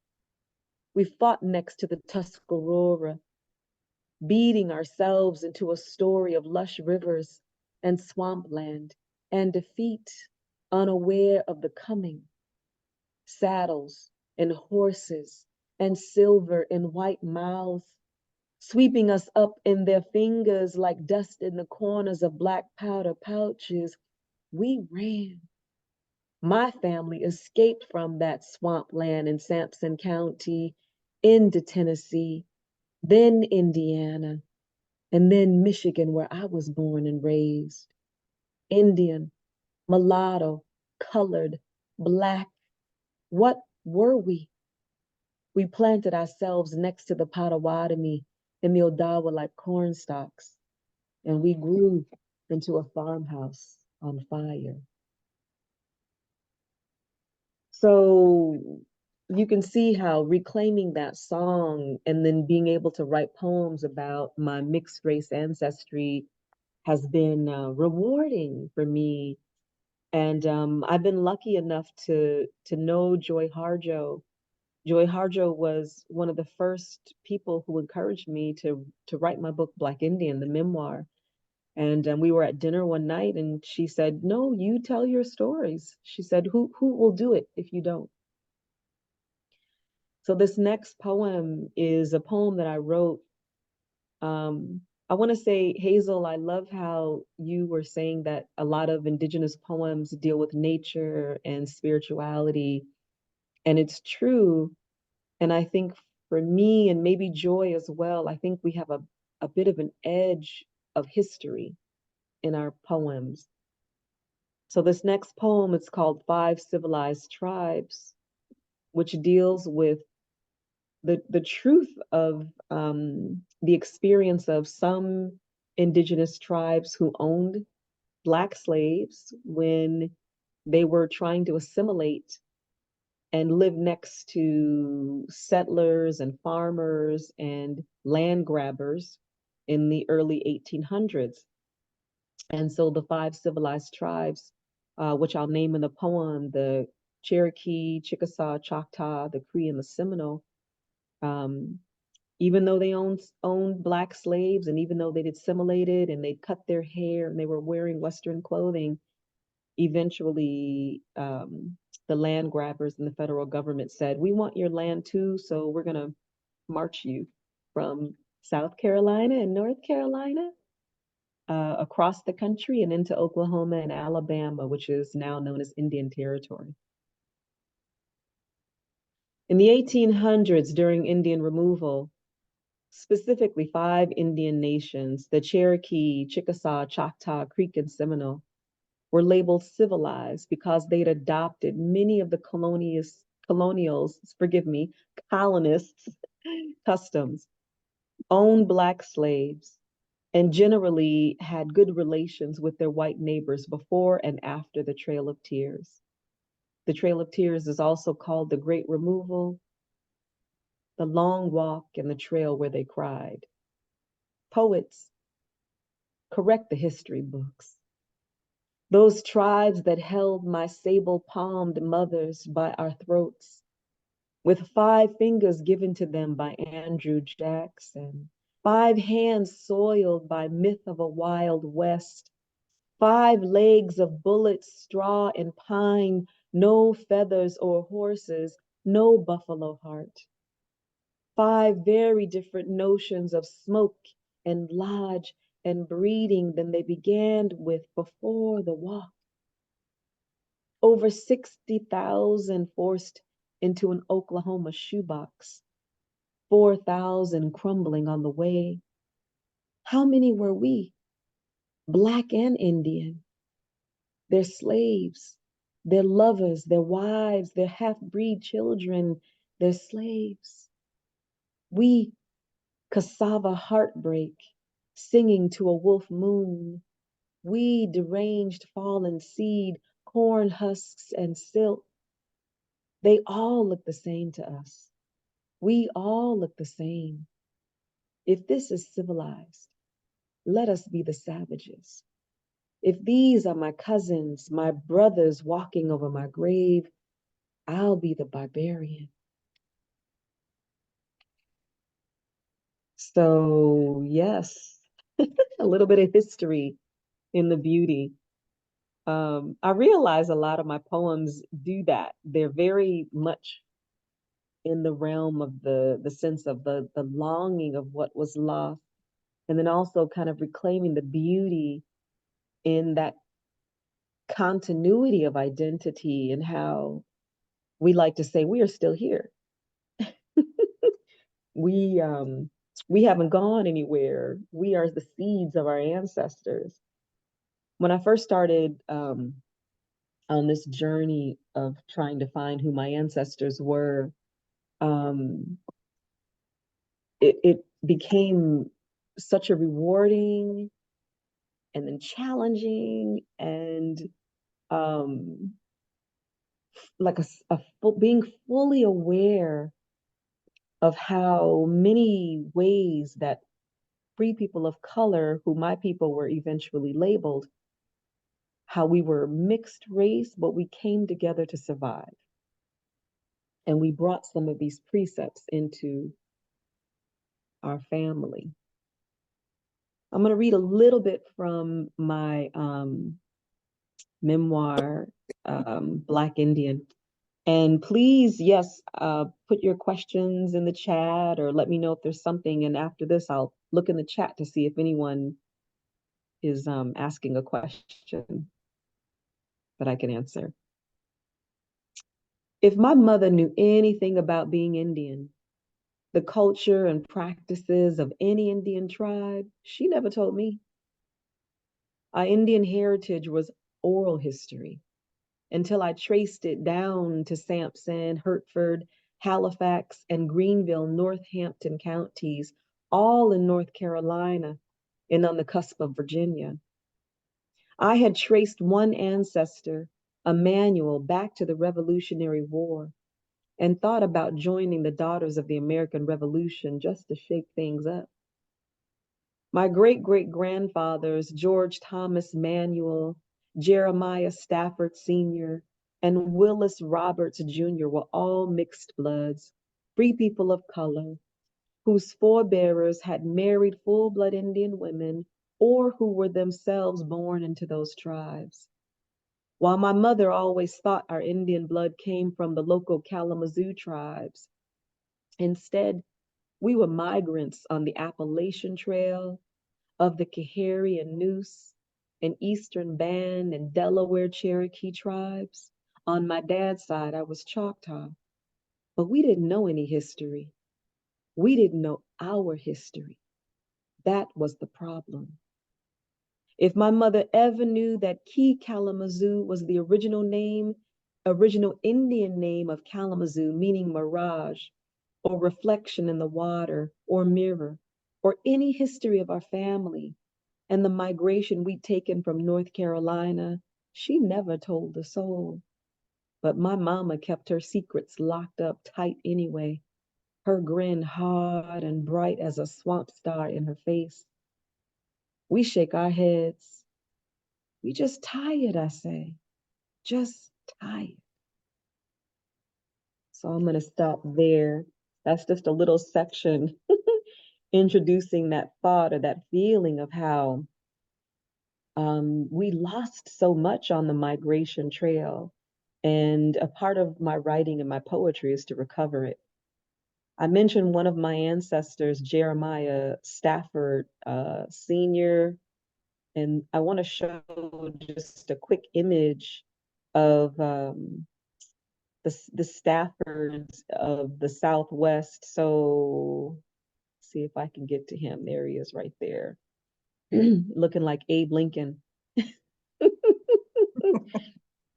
We fought next to the Tuscarora, beating ourselves into a story of lush rivers and swampland and defeat, unaware of the coming. Saddles and horses and silver in white mouths, sweeping us up in their fingers like dust in the corners of black powder pouches. We ran. My family escaped from that swampland in Sampson County into Tennessee, then Indiana, and then Michigan, where I was born and raised. Indian, mulatto, colored, black. What were we? We planted ourselves next to the Potawatomi and the Odawa like corn stalks, and we grew into a farmhouse on fire. So you can see how reclaiming that song and then being able to write poems about my mixed race ancestry has been rewarding for me. And I've been lucky enough to know Joy Harjo. Joy Harjo was one of the first people who encouraged me to write my book, Black Indian, the memoir. And we were at dinner one night, and she said, "No, you tell your stories." She said, "Who will do it if you don't?" So this next poem is a poem that I wrote. I want to say, Hazel, I love how you were saying that a lot of indigenous poems deal with nature and spirituality, and it's true. And I think for me, and maybe Joy as well, I think we have a bit of an edge of history in our poems. So this next poem is called Five Civilized Tribes, which deals with the truth of the experience of some indigenous tribes who owned Black slaves when they were trying to assimilate and live next to settlers and farmers and land grabbers in the early 1800s. And so the five civilized tribes, which I'll name in the poem, the Cherokee, Chickasaw, Choctaw, the Cree, and the Seminole, um, even though they owned Black slaves, and even though they'd assimilated and they'd cut their hair and they were wearing Western clothing, eventually the land grabbers and the federal government said, "We want your land too, so we're going to march you from South Carolina and North Carolina across the country and into Oklahoma and Alabama, which is now known as Indian Territory." In the 1800s, during Indian removal, specifically five Indian nations, the Cherokee, Chickasaw, Choctaw, Creek, and Seminole, were labeled civilized because they'd adopted many of the colonists' customs, owned Black slaves, and generally had good relations with their white neighbors before and after the Trail of Tears. The Trail of Tears is also called the Great Removal, the Long Walk, and the Trail where they cried. Poets, correct the history books. Those tribes that held my sable-palmed mothers by our throats, with 5 fingers given to them by Andrew Jackson, 5 hands soiled by myth of a wild west, 5 legs of bullets, straw, and pine, no feathers or horses, no buffalo heart. 5 very different notions of smoke and lodge and breeding than they began with before the walk. Over 60,000 forced into an Oklahoma shoebox, 4,000 crumbling on the way. How many were we, Black and Indian? Their slaves, their lovers, their wives, their half-breed children, their slaves. We, cassava heartbreak, singing to a wolf moon. We, deranged fallen seed, corn husks and silt. They all look the same to us. We all look the same. If this is civilized, let us be the savages. If these are my cousins, my brothers walking over my grave, I'll be the barbarian. So, yes, a little bit of history in the beauty. I realize a lot of my poems do that. They're very much in the realm of the sense of the longing of what was lost, and then also kind of reclaiming the beauty in that continuity of identity and how we like to say we are still here. we we haven't gone anywhere. We are the seeds of our ancestors. When I first started on this journey of trying to find who my ancestors were, um, it became such a rewarding and then challenging and like being fully aware of how many ways that free people of color, who my people were eventually labeled, how we were mixed race, but we came together to survive. And we brought some of these precepts into our family. I'm going to read a little bit from my memoir, Black Indian. And please, yes, put your questions in the chat or let me know if there's something. And after this, I'll look in the chat to see if anyone is asking a question that I can answer. If my mother knew anything about being Indian, the culture and practices of any Indian tribe, she never told me. Our Indian heritage was oral history until I traced it down to Sampson, Hertford, Halifax, and Greenville, Northampton counties, all in North Carolina and on the cusp of Virginia. I had traced one ancestor, Emmanuel, back to the Revolutionary War and thought about joining the Daughters of the American Revolution just to shake things up. My great-great-grandfathers, George Thomas Manuel, Jeremiah Stafford Sr., and Willis Roberts Jr. were all mixed bloods, free people of color, whose forebearers had married full-blood Indian women or who were themselves born into those tribes. While my mother always thought our Indian blood came from the local Kalamazoo tribes, instead, we were migrants on the Appalachian Trail of the Kahari and Noose and Eastern Band and Delaware Cherokee tribes. On my dad's side, I was Choctaw, but we didn't know any history. We didn't know our history. That was the problem. If my mother ever knew that Key Kalamazoo was the original Indian name of Kalamazoo, meaning mirage, or reflection in the water, or mirror, or any history of our family, and the migration we'd taken from North Carolina, she never told a soul. But my mama kept her secrets locked up tight anyway, her grin hard and bright as a swamp star in her face. We shake our heads. We just tired, I say. Just tired. So I'm going to stop there. That's just a little section introducing that thought or that feeling of how we lost so much on the migration trail. And a part of my writing and my poetry is to recover it. I mentioned one of my ancestors, Jeremiah Stafford Sr., and I want to show just a quick image of the Staffords of the Southwest. So see if I can get to him. There he is right there, looking like Abe Lincoln.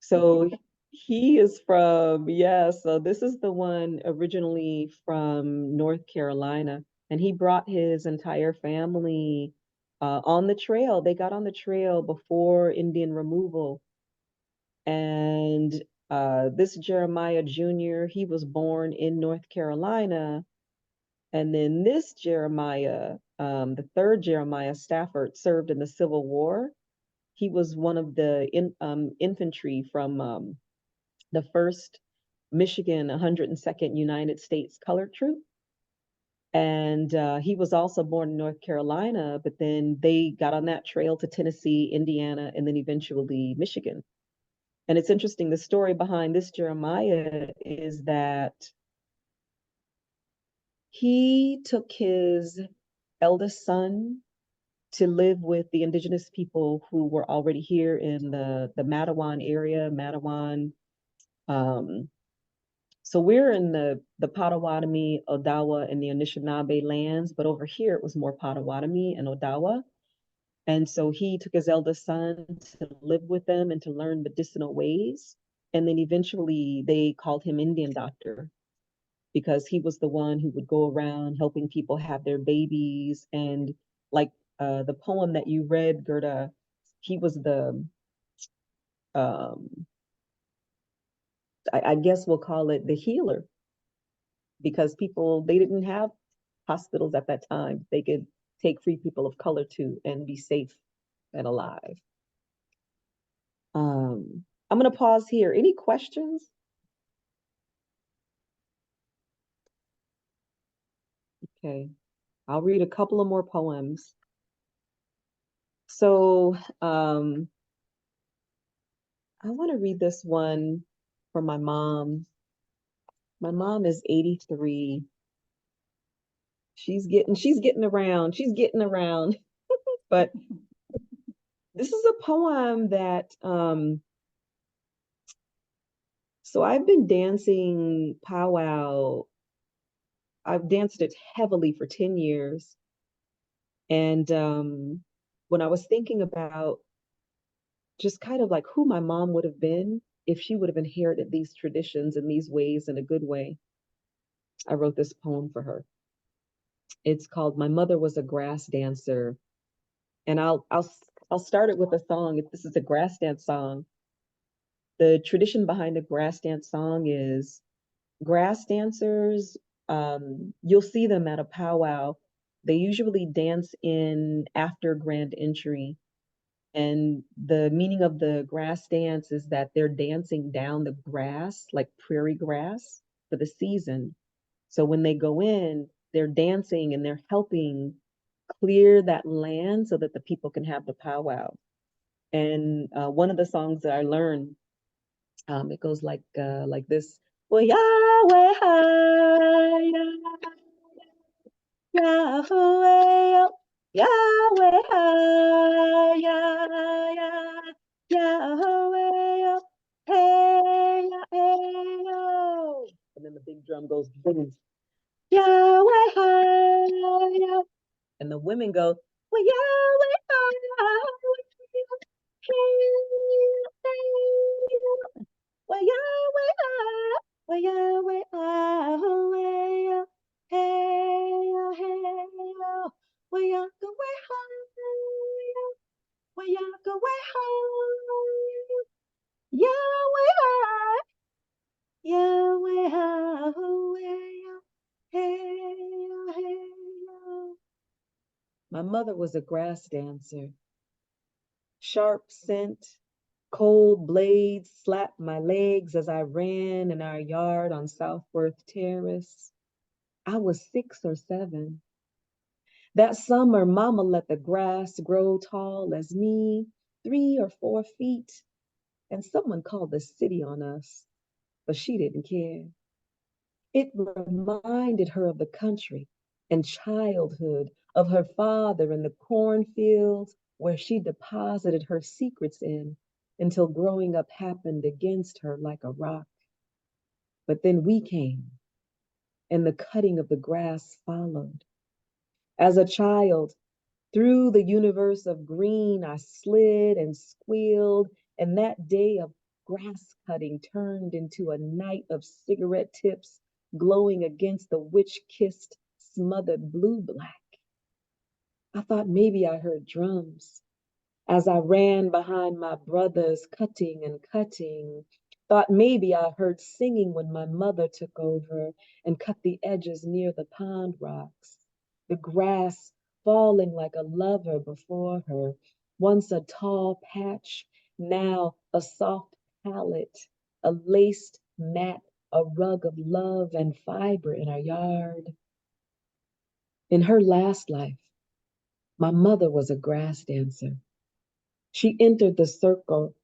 So he is from, yeah, so this is the one originally from North Carolina, and he brought his entire family on the trail. They got on the trail before Indian removal. And this Jeremiah Jr., he was born in North Carolina. And then this Jeremiah, the third Jeremiah Stafford, served in the Civil War. He was one of the infantry from the 1st Michigan 102nd United States Colored Troop. And he was also born in North Carolina, but then they got on that trail to Tennessee, Indiana, and then eventually Michigan. And it's interesting, the story behind this Jeremiah is that he took his eldest son to live with the indigenous people who were already here in the Matawan area, Matawan. So we're in the Potawatomi, Odawa, and the Anishinaabe lands, but over here it was more Potawatomi and Odawa. And so he took his eldest son to live with them and to learn medicinal ways. And then eventually they called him Indian doctor because he was the one who would go around helping people have their babies. And like the poem that you read, Gerda, he was the, I guess we'll call it the healer, because people, they didn't have hospitals at that time. They could take free people of color to and be safe and alive. I'm going to pause here. Any questions? Okay, I'll read a couple of more poems. So I want to read this one from my mom. My mom is 83. She's getting around. She's getting around. But this is a poem that so I've been dancing powwow. I've danced it heavily for 10 years. And when I was thinking about just kind of like who my mom would have been if she would have inherited these traditions and these ways in a good way, I wrote this poem for her. It's called "My Mother Was a Grass Dancer," and I'll start it with a song. If this is a grass dance song, the tradition behind a grass dance song is grass dancers. You'll see them at a powwow. They usually dance in after grand entry. And the meaning of the grass dance is that they're dancing down the grass, like prairie grass, for the season. So when they go in, they're dancing and they're helping clear that land so that the people can have the powwow. And one of the songs that I learned, it goes like this. Well, Yahweh, Yahweh, Yahweh, Yahweh, hey, hey, yo. And then the big drum goes boom. Yahweh, and the women go, well, Yahweh, well, Yahweh, well, Yahweh, hey, hey, well, Yahweh, well, Yahweh, Yahweh, Yahweh, hey, hey. My mother was a grass dancer. Sharp scent, cold blades slapped my legs as I ran in our yard on Southworth Terrace. I was 6 or 7. That summer, Mama let the grass grow tall as me, 3 or 4 feet, and someone called the city on us, but she didn't care. It reminded her of the country and childhood, of her father in the cornfields where she deposited her secrets in until growing up happened against her like a rock. But then we came, and the cutting of the grass followed. As a child, through the universe of green, I slid and squealed, and that day of grass cutting turned into a night of cigarette tips glowing against the witch-kissed, smothered blue-black. I thought maybe I heard drums as I ran behind my brothers, cutting and cutting. Thought maybe I heard singing when my mother took over and cut the edges near the pond rocks. The grass falling like a lover before her, once a tall patch, now a soft pallet, a laced mat, a rug of love and fiber in our yard. In her last life, my mother was a grass dancer. She entered the circle,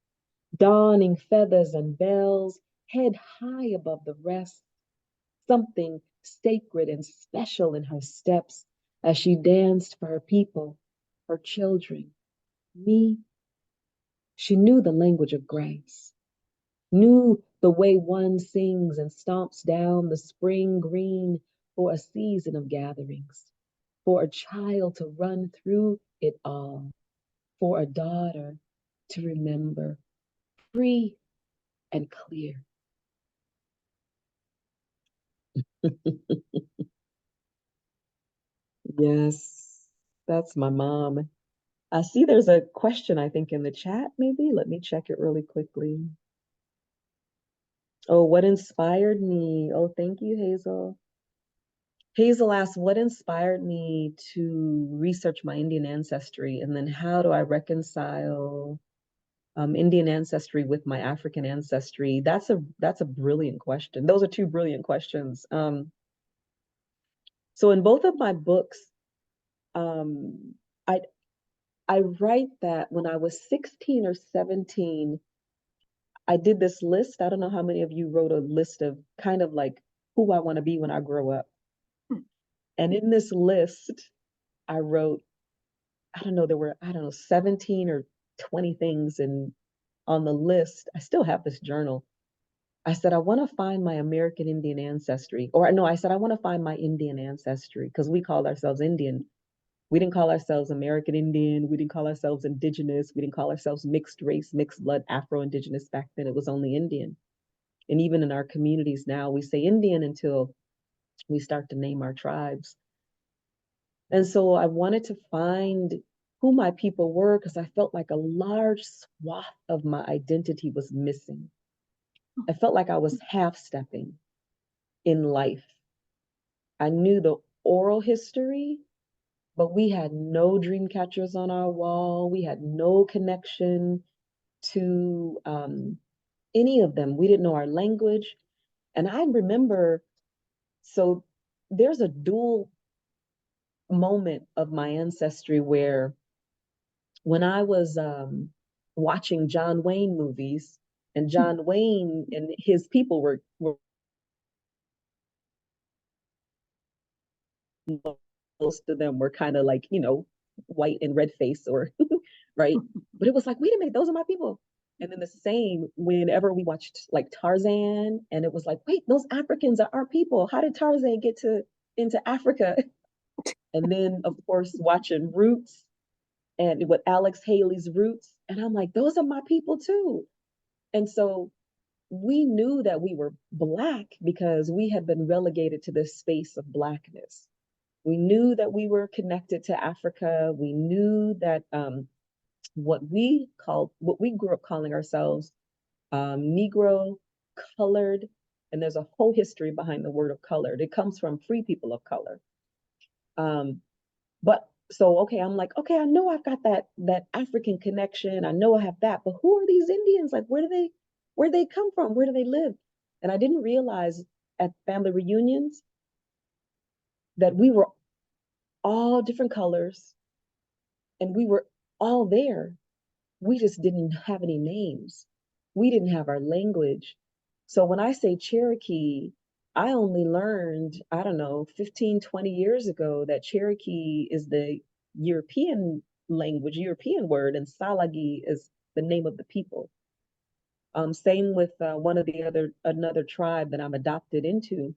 donning feathers and bells, head high above the rest, something sacred and special in her steps as she danced for her people, her children, me. She knew the language of grass, knew the way one sings and stomps down the spring green for a season of gatherings, for a child to run through it all, for a daughter to remember, free and clear. Yes, that's my mom. I see there's a question, I think, in the chat, maybe. Let me check it really quickly. Oh, what inspired me? Oh, thank you, Hazel. Hazel asked, what inspired me to research my Indian ancestry? And then how do I reconcile Indian ancestry with my African ancestry? That's a brilliant question. Those are two brilliant questions. So in both of my books, um, I I write that when I was 16 or 17, I did this list. I don't know how many of you wrote a list of kind of like who I want to be when I grow up. And in this list, I wrote, I don't know, there were, I don't know, 17 or 20 things. And on the list, I still have this journal. I said, I want to find my American Indian ancestry. Or no, I said, I want to find my Indian ancestry because we called ourselves Indian. We didn't call ourselves American Indian. We didn't call ourselves indigenous. We didn't call ourselves mixed race, mixed blood, Afro-Indigenous. Back then, it was only Indian. And even in our communities now, we say Indian until we start to name our tribes. And so I wanted to find who my people were because I felt like a large swath of my identity was missing. I felt like I was half stepping in life. I knew the oral history, but we had no dream catchers on our wall. We had no connection to any of them. We didn't know our language. And I remember, so there's a dual moment of my ancestry where when I was watching John Wayne movies, and John Wayne and his people were most of them were kind of like, you know, white and red face or right. But it was like, wait a minute, those are my people. And then the same whenever we watched like Tarzan, and it was like, wait, those Africans are our people. How did Tarzan get to into Africa? And then of course watching Roots and with Alex Haley's Roots, and I'm like, those are my people too. And so we knew that we were Black because we had been relegated to this space of Blackness. We knew that we were connected to Africa. We knew that what we grew up calling ourselves Negro, colored, and there's a whole history behind the word of colored. It comes from free people of color. Um, but so okay, I'm like, okay, I know I've got that African connection. I know I have that, but who are these Indians? Like, where do they come from? Where do they live? And I didn't realize at family reunions that we were all different colors and we were all there. We just didn't have any names. We didn't have our language. So when I say Cherokee, I only learned, I don't know, 15, 20 years ago that Cherokee is the European language, European word, and Salagi is the name of the people. Same with one of the another tribe that I'm adopted into.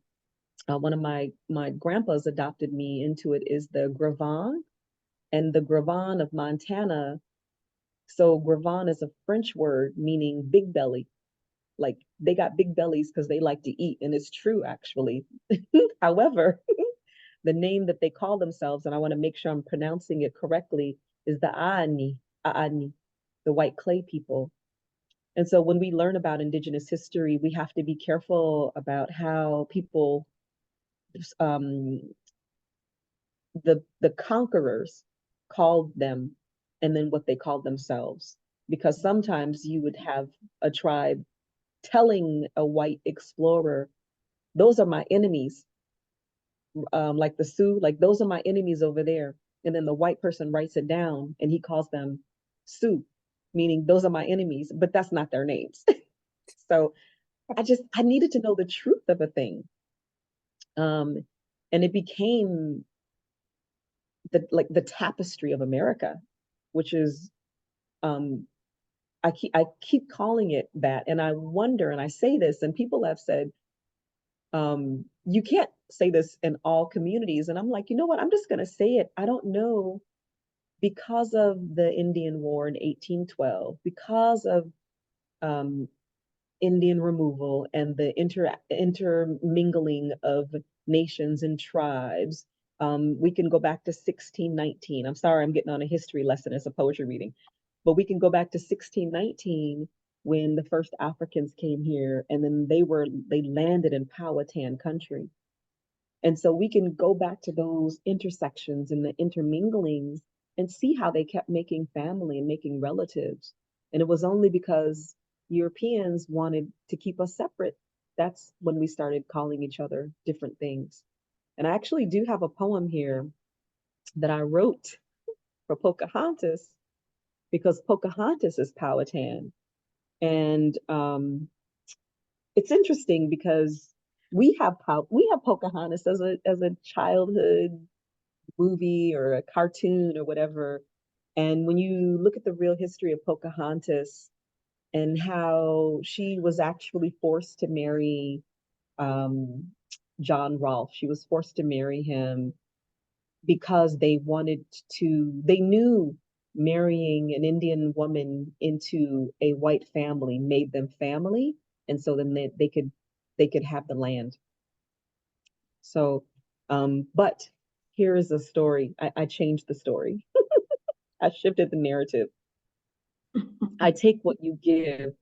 One of my grandpas adopted me into it is the Gravon, and the Gravon of Montana. So Gravon is a French word meaning big belly. Like they got big bellies because they like to eat, and it's true actually. However, the name that they call themselves, and I want to make sure I'm pronouncing it correctly, is the Aani, the white clay people. And so when we learn about indigenous history, we have to be careful about how people, um, the conquerors called them and then what they called themselves. Because sometimes you would have a tribe telling a white explorer, those are my enemies, like the Sioux, like those are my enemies over there. And then the white person writes it down and he calls them Sioux, meaning those are my enemies, but that's not their names. So I needed to know the truth of a thing. Um, and it became the tapestry of America, which is um, I keep calling it that, and I wonder, and I say this, and people have said, you can't say this in all communities, and I'm like, you know what? I'm just going to say it. I don't know, because of the Indian War in 1812, because of um, Indian removal and the intermingling of nations and tribes. We can go back to 1619. I'm sorry, I'm getting on a history lesson as a poetry reading, but we can go back to 1619 when the first Africans came here, and then they landed in Powhatan country. And so we can go back to those intersections and the interminglings and see how they kept making family and making relatives. And it was only because Europeans wanted to keep us separate. That's when we started calling each other different things. And I actually do have a poem here that I wrote for Pocahontas because Pocahontas is Powhatan. And it's interesting because we have Pocahontas as a childhood movie or a cartoon or whatever. And when you look at the real history of Pocahontas and how she was actually forced to marry um, John Rolfe, she was forced to marry him because they knew marrying an Indian woman into a white family made them family. And so then they could have the land. So, but here is a story. I changed the story. I shifted the narrative. I take what you give,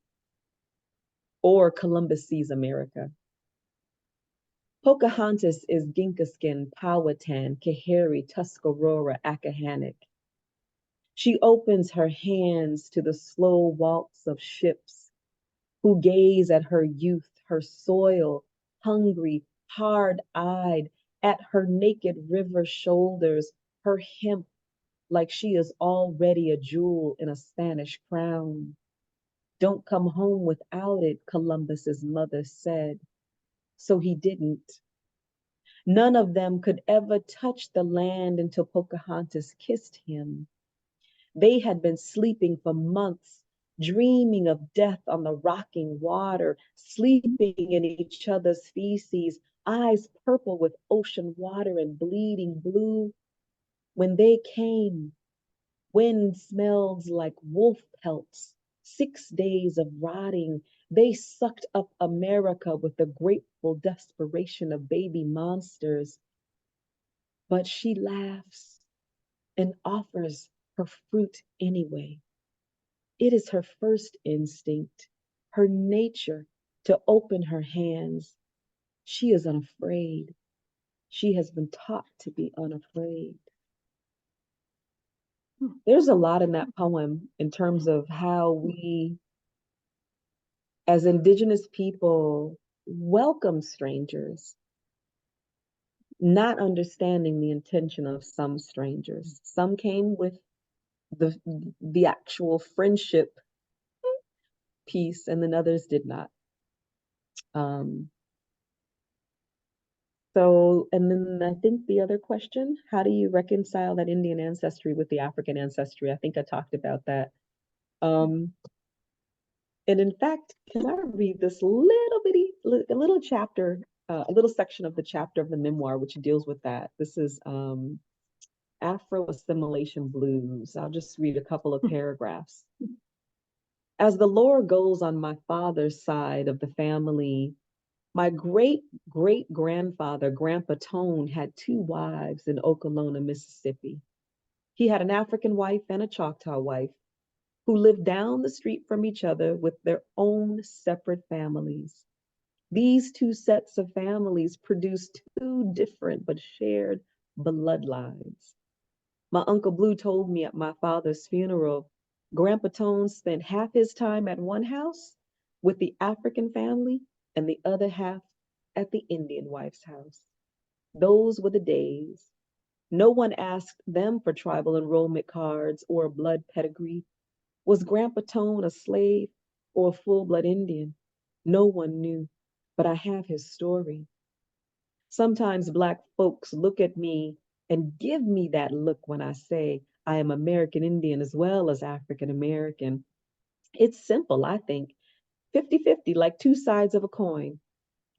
or Columbus sees America. Pocahontas is Ginkaskin, Powhatan, Kahari, Tuscarora, Accahannock. She opens her hands to the slow waltz of ships who gaze at her youth, her soil, hungry, hard-eyed, at her naked river shoulders, her hemp like she is already a jewel in a Spanish crown. Don't come home without it, Columbus's mother said. So he didn't. None of them could ever touch the land until Pocahontas kissed him. They had been sleeping for months, dreaming of death on the rocking water, sleeping in each other's feces, eyes purple with ocean water and bleeding blue. When they came, wind smelled like wolf pelts, 6 days of rotting. They sucked up America with the grateful desperation of baby monsters. But she laughs and offers her fruit anyway. It is her first instinct, her nature to open her hands. She is unafraid. She has been taught to be unafraid. There's a lot in that poem in terms of how we, as Indigenous people, welcome strangers, not understanding the intention of some strangers. Some came with the actual friendship piece, and then others did not. Um, So, and then I think the other question, how do you reconcile that Indian ancestry with the African ancestry? I think I talked about that. Um, and in fact, can I read this a little chapter, a little section of the chapter of the memoir, which deals with that? This is Afro Assimilation Blues. I'll just read a couple of paragraphs. As the lore goes on my father's side of the family, my great great grandfather, Grandpa Tone, had 2 wives in Okolona, Mississippi. He had an African wife and a Choctaw wife who lived down the street from each other with their own separate families. These 2 sets of families produced 2 different but shared bloodlines. My Uncle Blue told me at my father's funeral, Grandpa Tone spent half his time at one house with the African family and the other half at the Indian wife's house. Those were the days. No one asked them for tribal enrollment cards or a blood pedigree. Was Grandpa Tone a slave or a full-blood Indian? No one knew, but I have his story. Sometimes Black folks look at me and give me that look when I say I am American Indian as well as African American. It's simple, I think. 50-50, like 2 sides of a coin.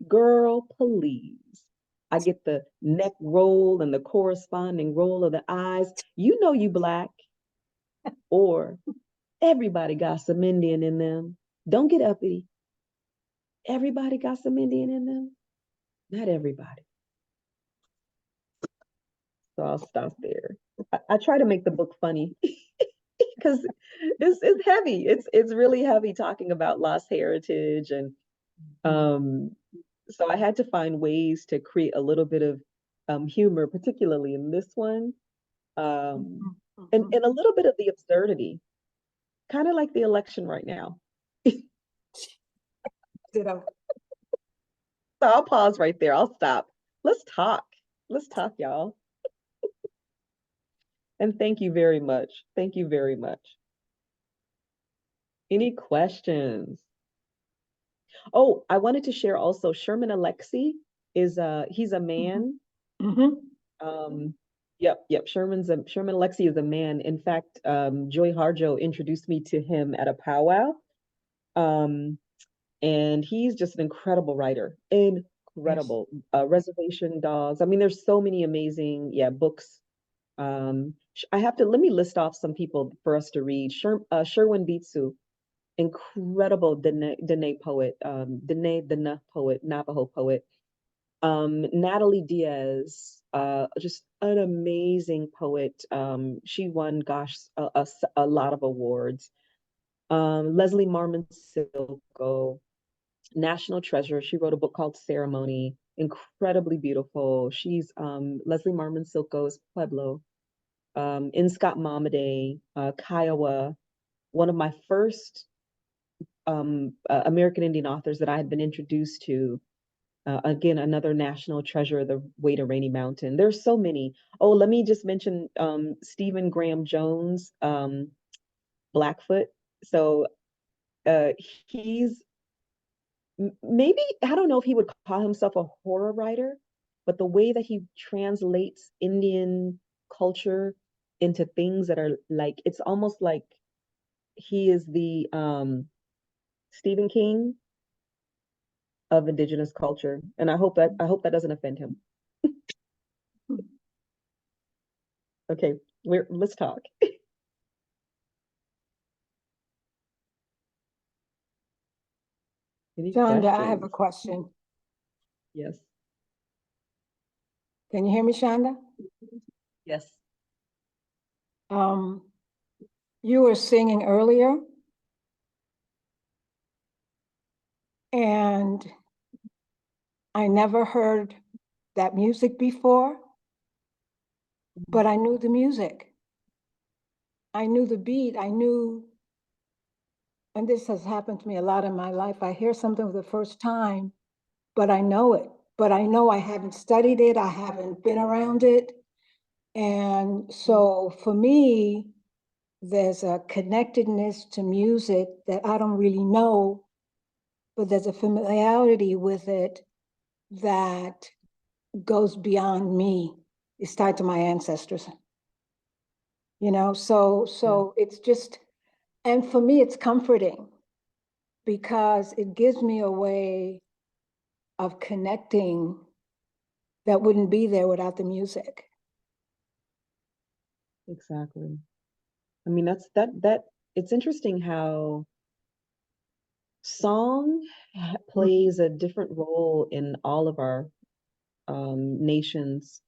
Girl, please. I get the neck roll and the corresponding roll of the eyes. You know you Black. Or everybody got some Indian in them. Don't get uppity. Everybody got some Indian in them. Not everybody. So I'll stop there. I try to make the book funny because it's heavy. It's really heavy talking about lost heritage, and so I had to find ways to create a little bit of humor, particularly in this one, and a little bit of the absurdity, kind of like the election right now. Ditto. So I'll pause right there. I'll stop. Let's talk. Let's talk, y'all. And thank you very much. Thank you very much. Any questions? Oh, I wanted to share also Sherman Alexie is he's a man. Um, yep. Sherman Alexie is a man. In fact, Joy Harjo introduced me to him at a powwow. Um, and he's just an incredible writer. Incredible. Reservation Dogs. I mean, there's so many amazing, books. I have to let me list off some people for us to read. Sherwin Bitsu, incredible Dene poet, Dene poet, Navajo poet. Natalie Diaz, just an amazing poet. She won, gosh, a lot of awards. Leslie Marmon Silko, national treasure. She wrote a book called Ceremony, incredibly beautiful. She's Leslie Marmon Silko's Pueblo. Scott Momaday, Kiowa, one of my first American Indian authors that I had been introduced to. Again, another national treasure, the Way to Rainy Mountain. There's so many. Oh, let me just mention Stephen Graham Jones, Blackfoot. So he's maybe, I don't know if he would call himself a horror writer, but the way that he translates Indian culture into things that are like, it's almost like he is the Stephen King of indigenous culture. And I hope that doesn't offend him. Okay, let's talk. Any Shonda, I have a questions? question. Yes. Can you hear me, Shonda? Yes. You were singing earlier, and I never heard that music before, but I knew the music. I knew the beat. I knew, and this has happened to me a lot in my life. I hear something for the first time, but I know it. But I know I haven't studied it. I haven't been around it. And so for me, there's a connectedness to music that I don't really know, but there's a familiarity with it that goes beyond me. It's tied to my ancestors. So it's just, and for me, it's comforting because it gives me a way of connecting that wouldn't be there without the music. Exactly. I mean, that it's interesting how song plays a different role in all of our nations.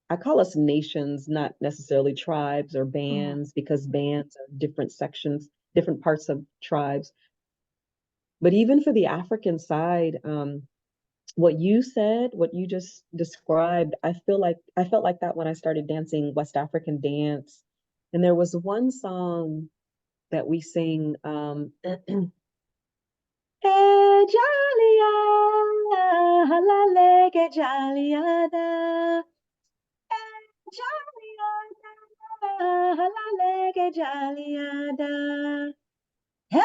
I call us nations, not necessarily tribes or bands, because bands are different sections, different parts of tribes. But even for the African side, what you said, what you just described, I felt like that when I started dancing West African dance. And there was one song that we sing, Eh, Jalia, halale ke Jaliada. Eh, Jaliada, halale ke Jaliada. Hey,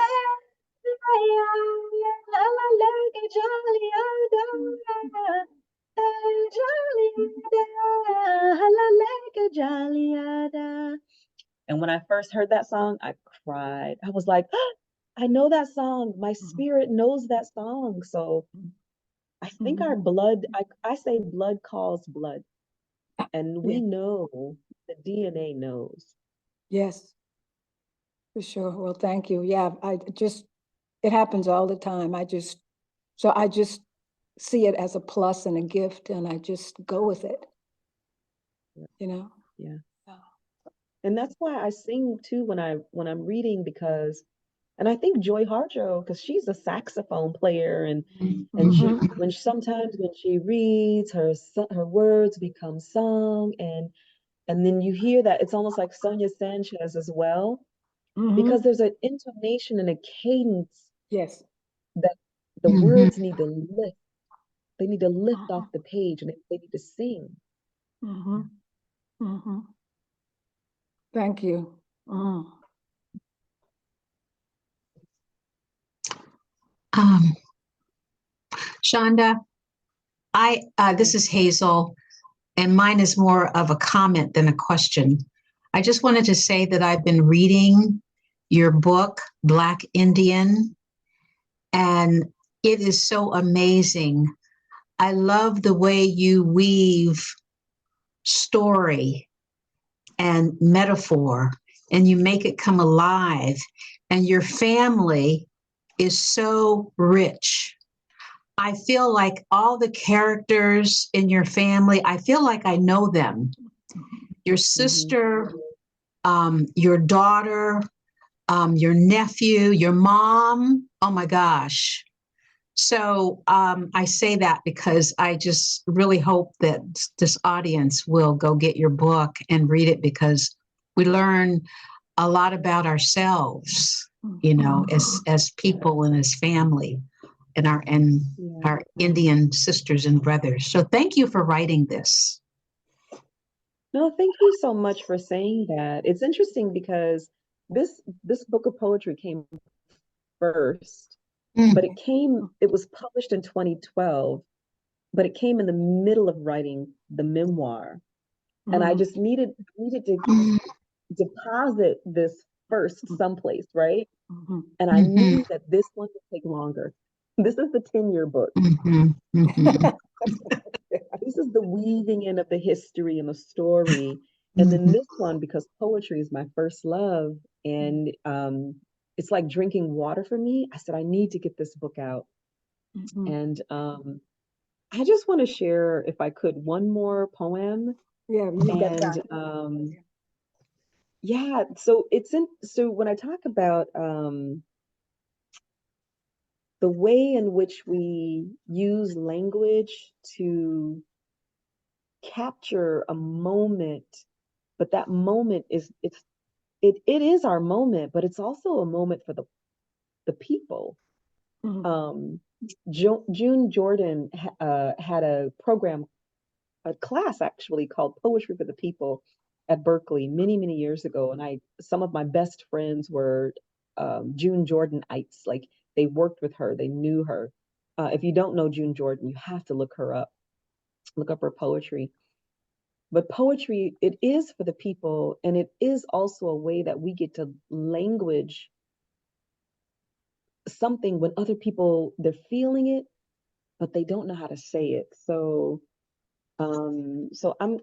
halale ke Jaliada. Eh, Jaliada, halale ke Jaliada. And when I first heard that song, I cried. I was like, oh, I know that song. My spirit knows that song. So I think our blood, I say blood calls blood. And we know, the DNA knows. Yes, for sure. Well, thank you. Yeah, it happens all the time. I just see it as a plus and a gift, and I just go with it, Yeah. And that's why I sing too when I'm reading, because and I think Joy Harjo, because she's a saxophone player, and she sometimes when she reads, her words become song, and then you hear that it's almost like Sonia Sanchez as well, because there's an intonation and a cadence Yes. that the words need to lift. They need to lift off the page, and they need to sing. Mm-hmm. Mm-hmm. Thank you. Mm. Um, Shonda, this is Hazel, and mine is more of a comment than a question. I just wanted to say that I've been reading your book, Black Indian, and it is so amazing. I love the way you weave story and metaphor, and you make it come alive. And your family is so rich. I feel like all the characters in your family, I feel like I know them. Your sister, your daughter, your nephew, your mom. Oh my gosh. So I say that because I just really hope that this audience will go get your book and read it, because we learn a lot about ourselves, you know, as people and as family and our Indian sisters and brothers. So thank you for writing this. No, thank you so much for saying that. It's interesting because this book of poetry came first, but it was published in 2012, but it came in the middle of writing the memoir. And I just needed to deposit this first someplace, right? And I knew that this one would take longer. This is the 10-year book. This is the weaving in of the history and the story. And then this one, because poetry is my first love, and it's like drinking water for me, I said, I need to get this book out. And I just want to share, if I could, one more poem. Yeah, you got And that. yeah, so when I talk about the way in which we use language to capture a moment, but that moment it is our moment, but it's also a moment for the people. June Jordan had a program, a class actually, called Poetry for the People at Berkeley many years ago, and some of my best friends were June Jordanites. Like, they worked with her, they knew her. If you don't know June Jordan, you have to look her up, look up her poetry. But poetry, it is for the people, and it is also a way that we get to language something when other people, they're feeling it, but they don't know how to say it. So I'm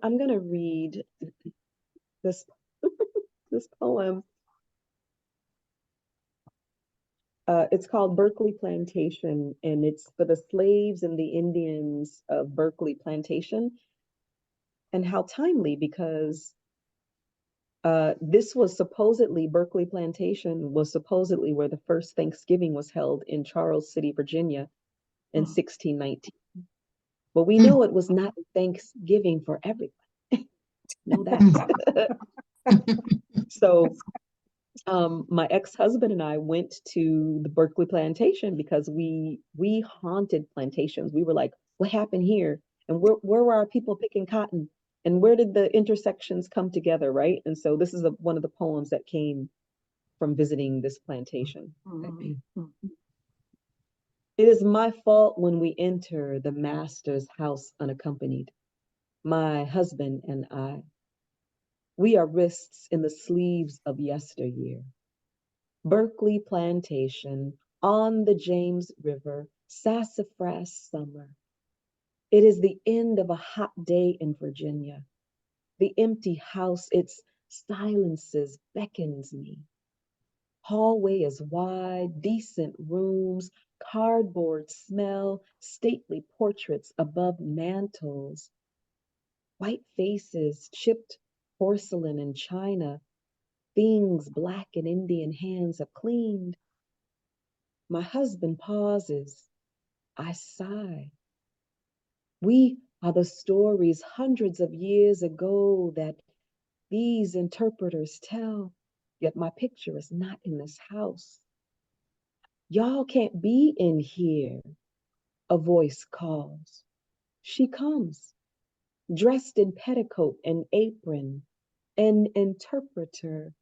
gonna read this this poem. It's called Berkeley Plantation, and it's for the slaves and the Indians of Berkeley Plantation. And how timely, because this was supposedly, Berkeley Plantation was supposedly where the first Thanksgiving was held in Charles City, Virginia in 1619. But we know it was not Thanksgiving for everyone. Know that. So my ex-husband and I went to the Berkeley Plantation because we haunted plantations. We were like, what happened here? And where were our people picking cotton? And where did the intersections come together, right? And so this is one of the poems that came from visiting this plantation. It is my fault when we enter the master's house unaccompanied, my husband and I. We are wrists in the sleeves of yesteryear. Berkeley Plantation, on the James River, sassafras summer. It is the end of a hot day in Virginia. The empty house, its silences, beckons me. Hallway is wide, decent rooms, cardboard smell, stately portraits above mantels. White faces, chipped porcelain and china, things Black and Indian hands have cleaned. My husband pauses. I sigh. We are the stories hundreds of years ago that these interpreters tell, yet my picture is not in this house. Y'all can't be in here, a voice calls. She comes. dressed in petticoat and apron, an interpreter,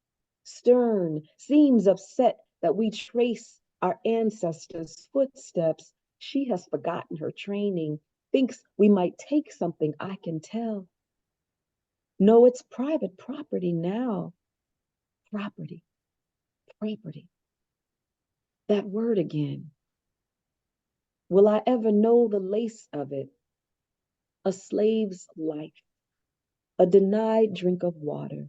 stern, seems upset that we trace our ancestors' footsteps. She has forgotten her training, thinks we might take something, I can tell. No, it's private property now. Property, property. That word again. Will I ever know the lace of it? A slave's life, a denied drink of water,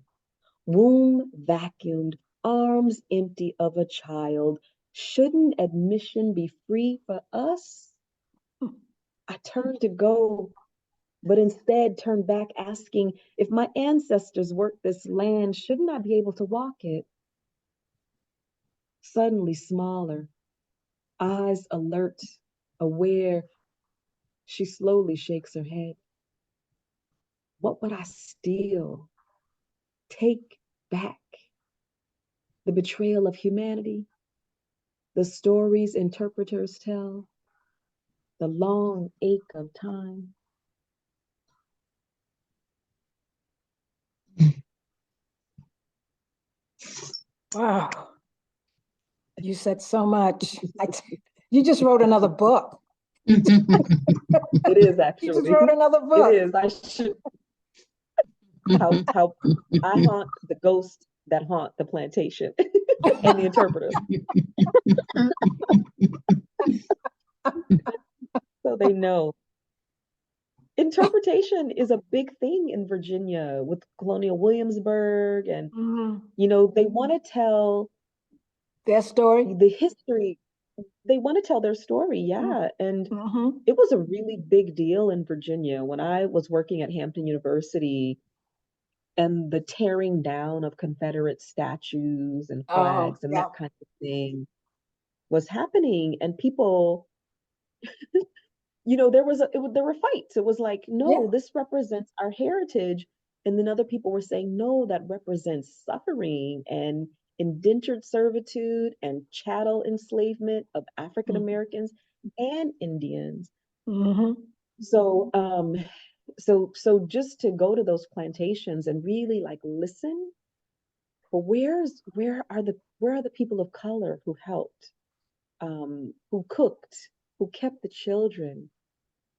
womb vacuumed, arms empty of a child. Shouldn't admission be free for us? I turned to go, but instead turned back asking, if my ancestors worked this land, shouldn't I be able to walk it? Suddenly smaller, eyes alert, aware, she slowly shakes her head. What would I steal, take back? The betrayal of humanity, the stories interpreters tell, the long ache of time. Wow. You said so much. You just wrote another book. It is You actually. just wrote another It book. is. I should. How I haunt the ghosts that haunt the plantation and the interpreters. So they know. Interpretation is a big thing in Virginia with Colonial Williamsburg, and they want to tell their story. the history. They want to tell their story, yeah. And it was a really big deal in Virginia when I was working at Hampton University, and the tearing down of Confederate statues and flags and that kind of thing was happening. And people, there were fights. It was like, no, this represents our heritage. And then other people were saying, no, that represents suffering and indentured servitude and chattel enslavement of African Americans and Indians. So, so just to go to those plantations and really like listen for where are the people of color who helped, who cooked, who kept the children,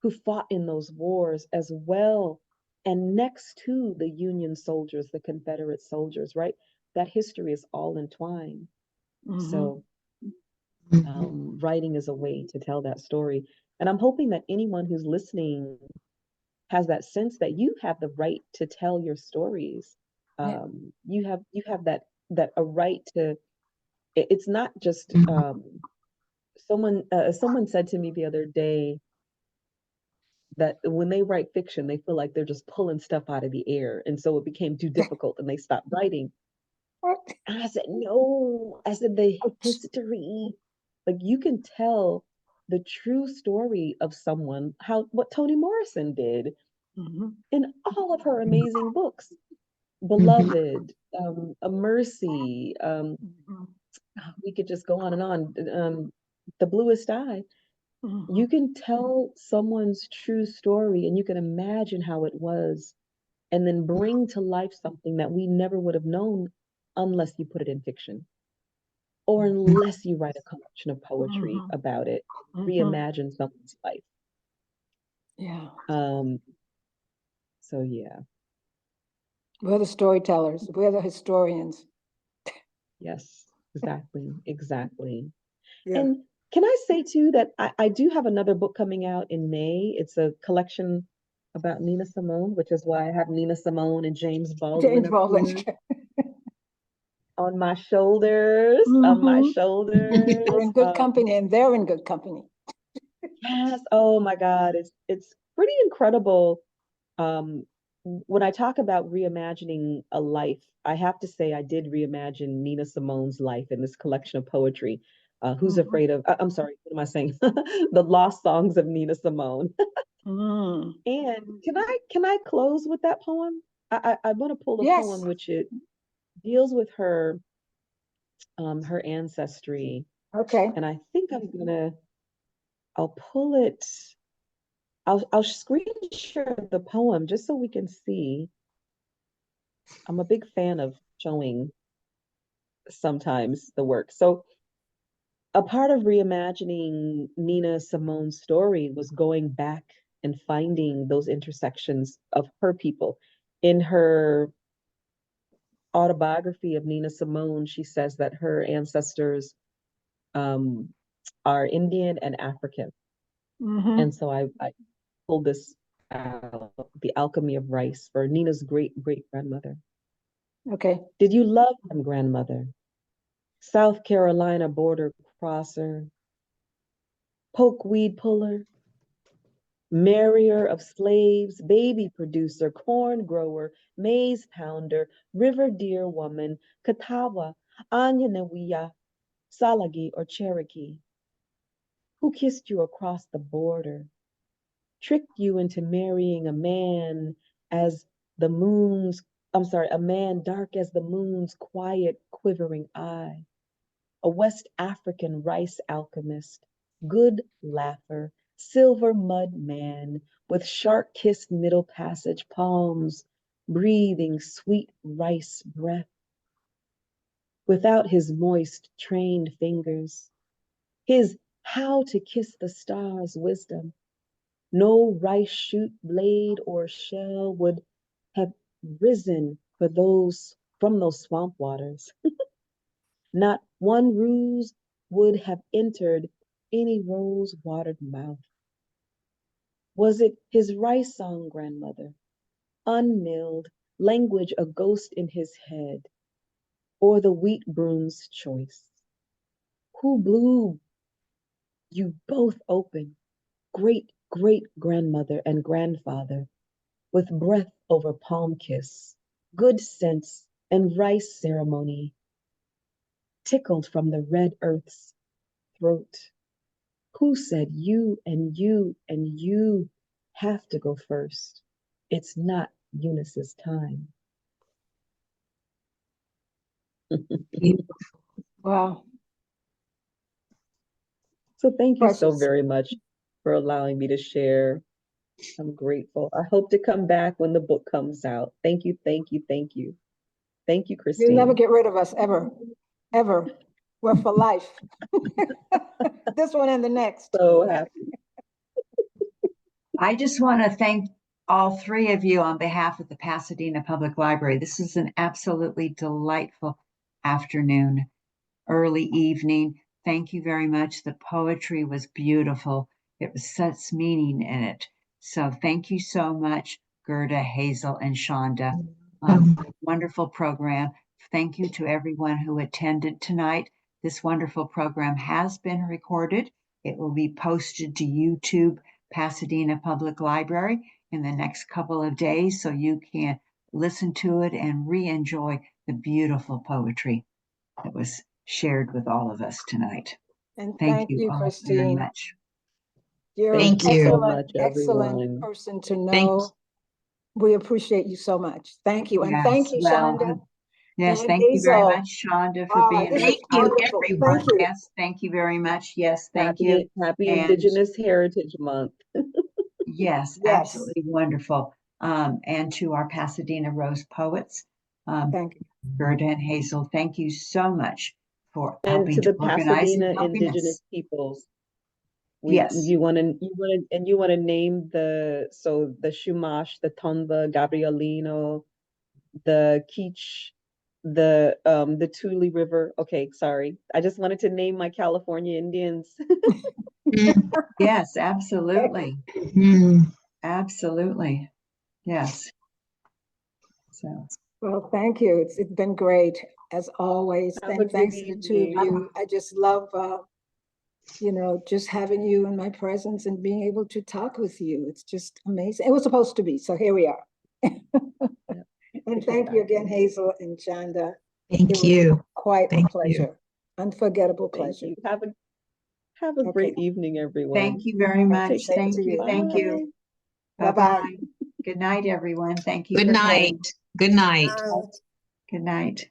who fought in those wars as well, and next to the Union soldiers, the Confederate soldiers, right? That history is all entwined. So writing is a way to tell that story. And I'm hoping that anyone who's listening has that sense that you have the right to tell your stories. You have that a right to. It's not just someone said to me the other day that when they write fiction, they feel like they're just pulling stuff out of the air, and so it became too difficult, and they stopped writing. And I said, no. I said the history, like you can tell the true story of someone, what Toni Morrison did in all of her amazing books. Beloved, A Mercy, we could just go on and on. The Bluest Eye. You can tell someone's true story and you can imagine how it was, and then bring to life something that we never would have known unless you put it in fiction, or unless you write a collection of poetry about it, reimagine someone's life. Yeah. So yeah. We're the storytellers. We're the historians. Yes, exactly. Yeah. And can I say too that I do have another book coming out in May. It's a collection about Nina Simone, which is why I have Nina Simone and James Baldwin on my shoulders, on my shoulders. We're in good company, and they're in good company. Yes. Oh my God. It's pretty incredible. When I talk about reimagining a life, I have to say I did reimagine Nina Simone's life in this collection of poetry. Who's Afraid of, I'm sorry, what am I saying? The Lost Songs of Nina Simone. And can I close with that poem? I want to pull a poem which it deals with her ancestry. Okay. And I think I'll pull it. I'll screen share the poem just so we can see. I'm a big fan of showing sometimes the work. So a part of reimagining Nina Simone's story was going back and finding those intersections of her people. In her autobiography of Nina Simone, she says that her ancestors um, are Indian and African. Mm-hmm. And so I pulled this out, The Alchemy of Rice, for Nina's great-great-grandmother. Okay. Did you love them, grandmother? South Carolina border crosser, poke weed puller, marrier of slaves, baby producer, corn grower, maize pounder, river deer woman, Katawa, Anyanewiya, Salagi, or Cherokee. Who kissed you across the border, tricked you into marrying a man as the moon's, a man dark as the moon's quiet, quivering eye, a West African rice alchemist, good laugher, silver mud man with shark-kissed middle passage palms, breathing sweet rice breath. Without his moist, trained fingers, his how to kiss the stars wisdom, no rice shoot, blade, or shell would have risen for those from those swamp waters. Not one ruse would have entered any rose-watered mouth. Was it his rice song, grandmother, unmilled, language a ghost in his head, or the wheat broom's choice? Who blew you both open, great-great-grandmother and grandfather, with breath over palm kiss, good sense and rice ceremony, tickled from the red earth's throat? Who said you and you and you have to go first? It's not Eunice's time. Wow. So thank you so Precious. very much for allowing me to share. I'm grateful. I hope to come back when the book comes out. Thank you, thank you, thank you. Thank you, Christine. You'll never get rid of us, ever, ever. We're for life. This one and the next. So happy. I just want to thank all three of you on behalf of the Pasadena Public Library. This is an absolutely delightful afternoon, early evening. Thank you very much. The poetry was beautiful. It was such meaning in it. So thank you so much, Gerda, Hazel, and Shonda. Wonderful program. Thank you to everyone who attended tonight. This wonderful program has been recorded. It will be posted to YouTube, Pasadena Public Library, in the next couple of days, so you can listen to it and re-enjoy the beautiful poetry that was shared with all of us tonight. And Thank you all very Christine. much. You're Thank an you so excellent, much, excellent everyone. person to Thank know. We appreciate you so much. Thank you. And thank you, well, Shonda. yes, and thank you very Hazel. much, Shonda, for being This a is you, wonderful. everyone. Thank you. Yes, thank you very much. Yes, thank you. Happy And Indigenous Heritage Month. yes, Yes. absolutely wonderful. And to our Pasadena Rose Poets, Thank you. Gerda and Hazel, thank you so much for And helping to to the organize and Pasadena helping Indigenous us. peoples. Yes. You want to name the Shumash, the Tonga, Gabrielino, the Keech, the Tule River. Okay, sorry. I just wanted to name my California Indians. Yes, absolutely. Absolutely. Yes. So Well, thank you. It's been great as always. Have a And thanks good to the two of evening. you. I just love, just having you in my presence and being able to talk with you. It's just amazing. It was supposed to be, so here we are. And thank you again, Hazel and Shonda. Thank you. Quite Thank a pleasure. Unforgettable Thank pleasure. you. Have a great evening, everyone. thank you very much. Take care. Thank you. Thank you. Bye-bye. Good night, everyone. Thank you. Good for night. coming. Good night. Good night.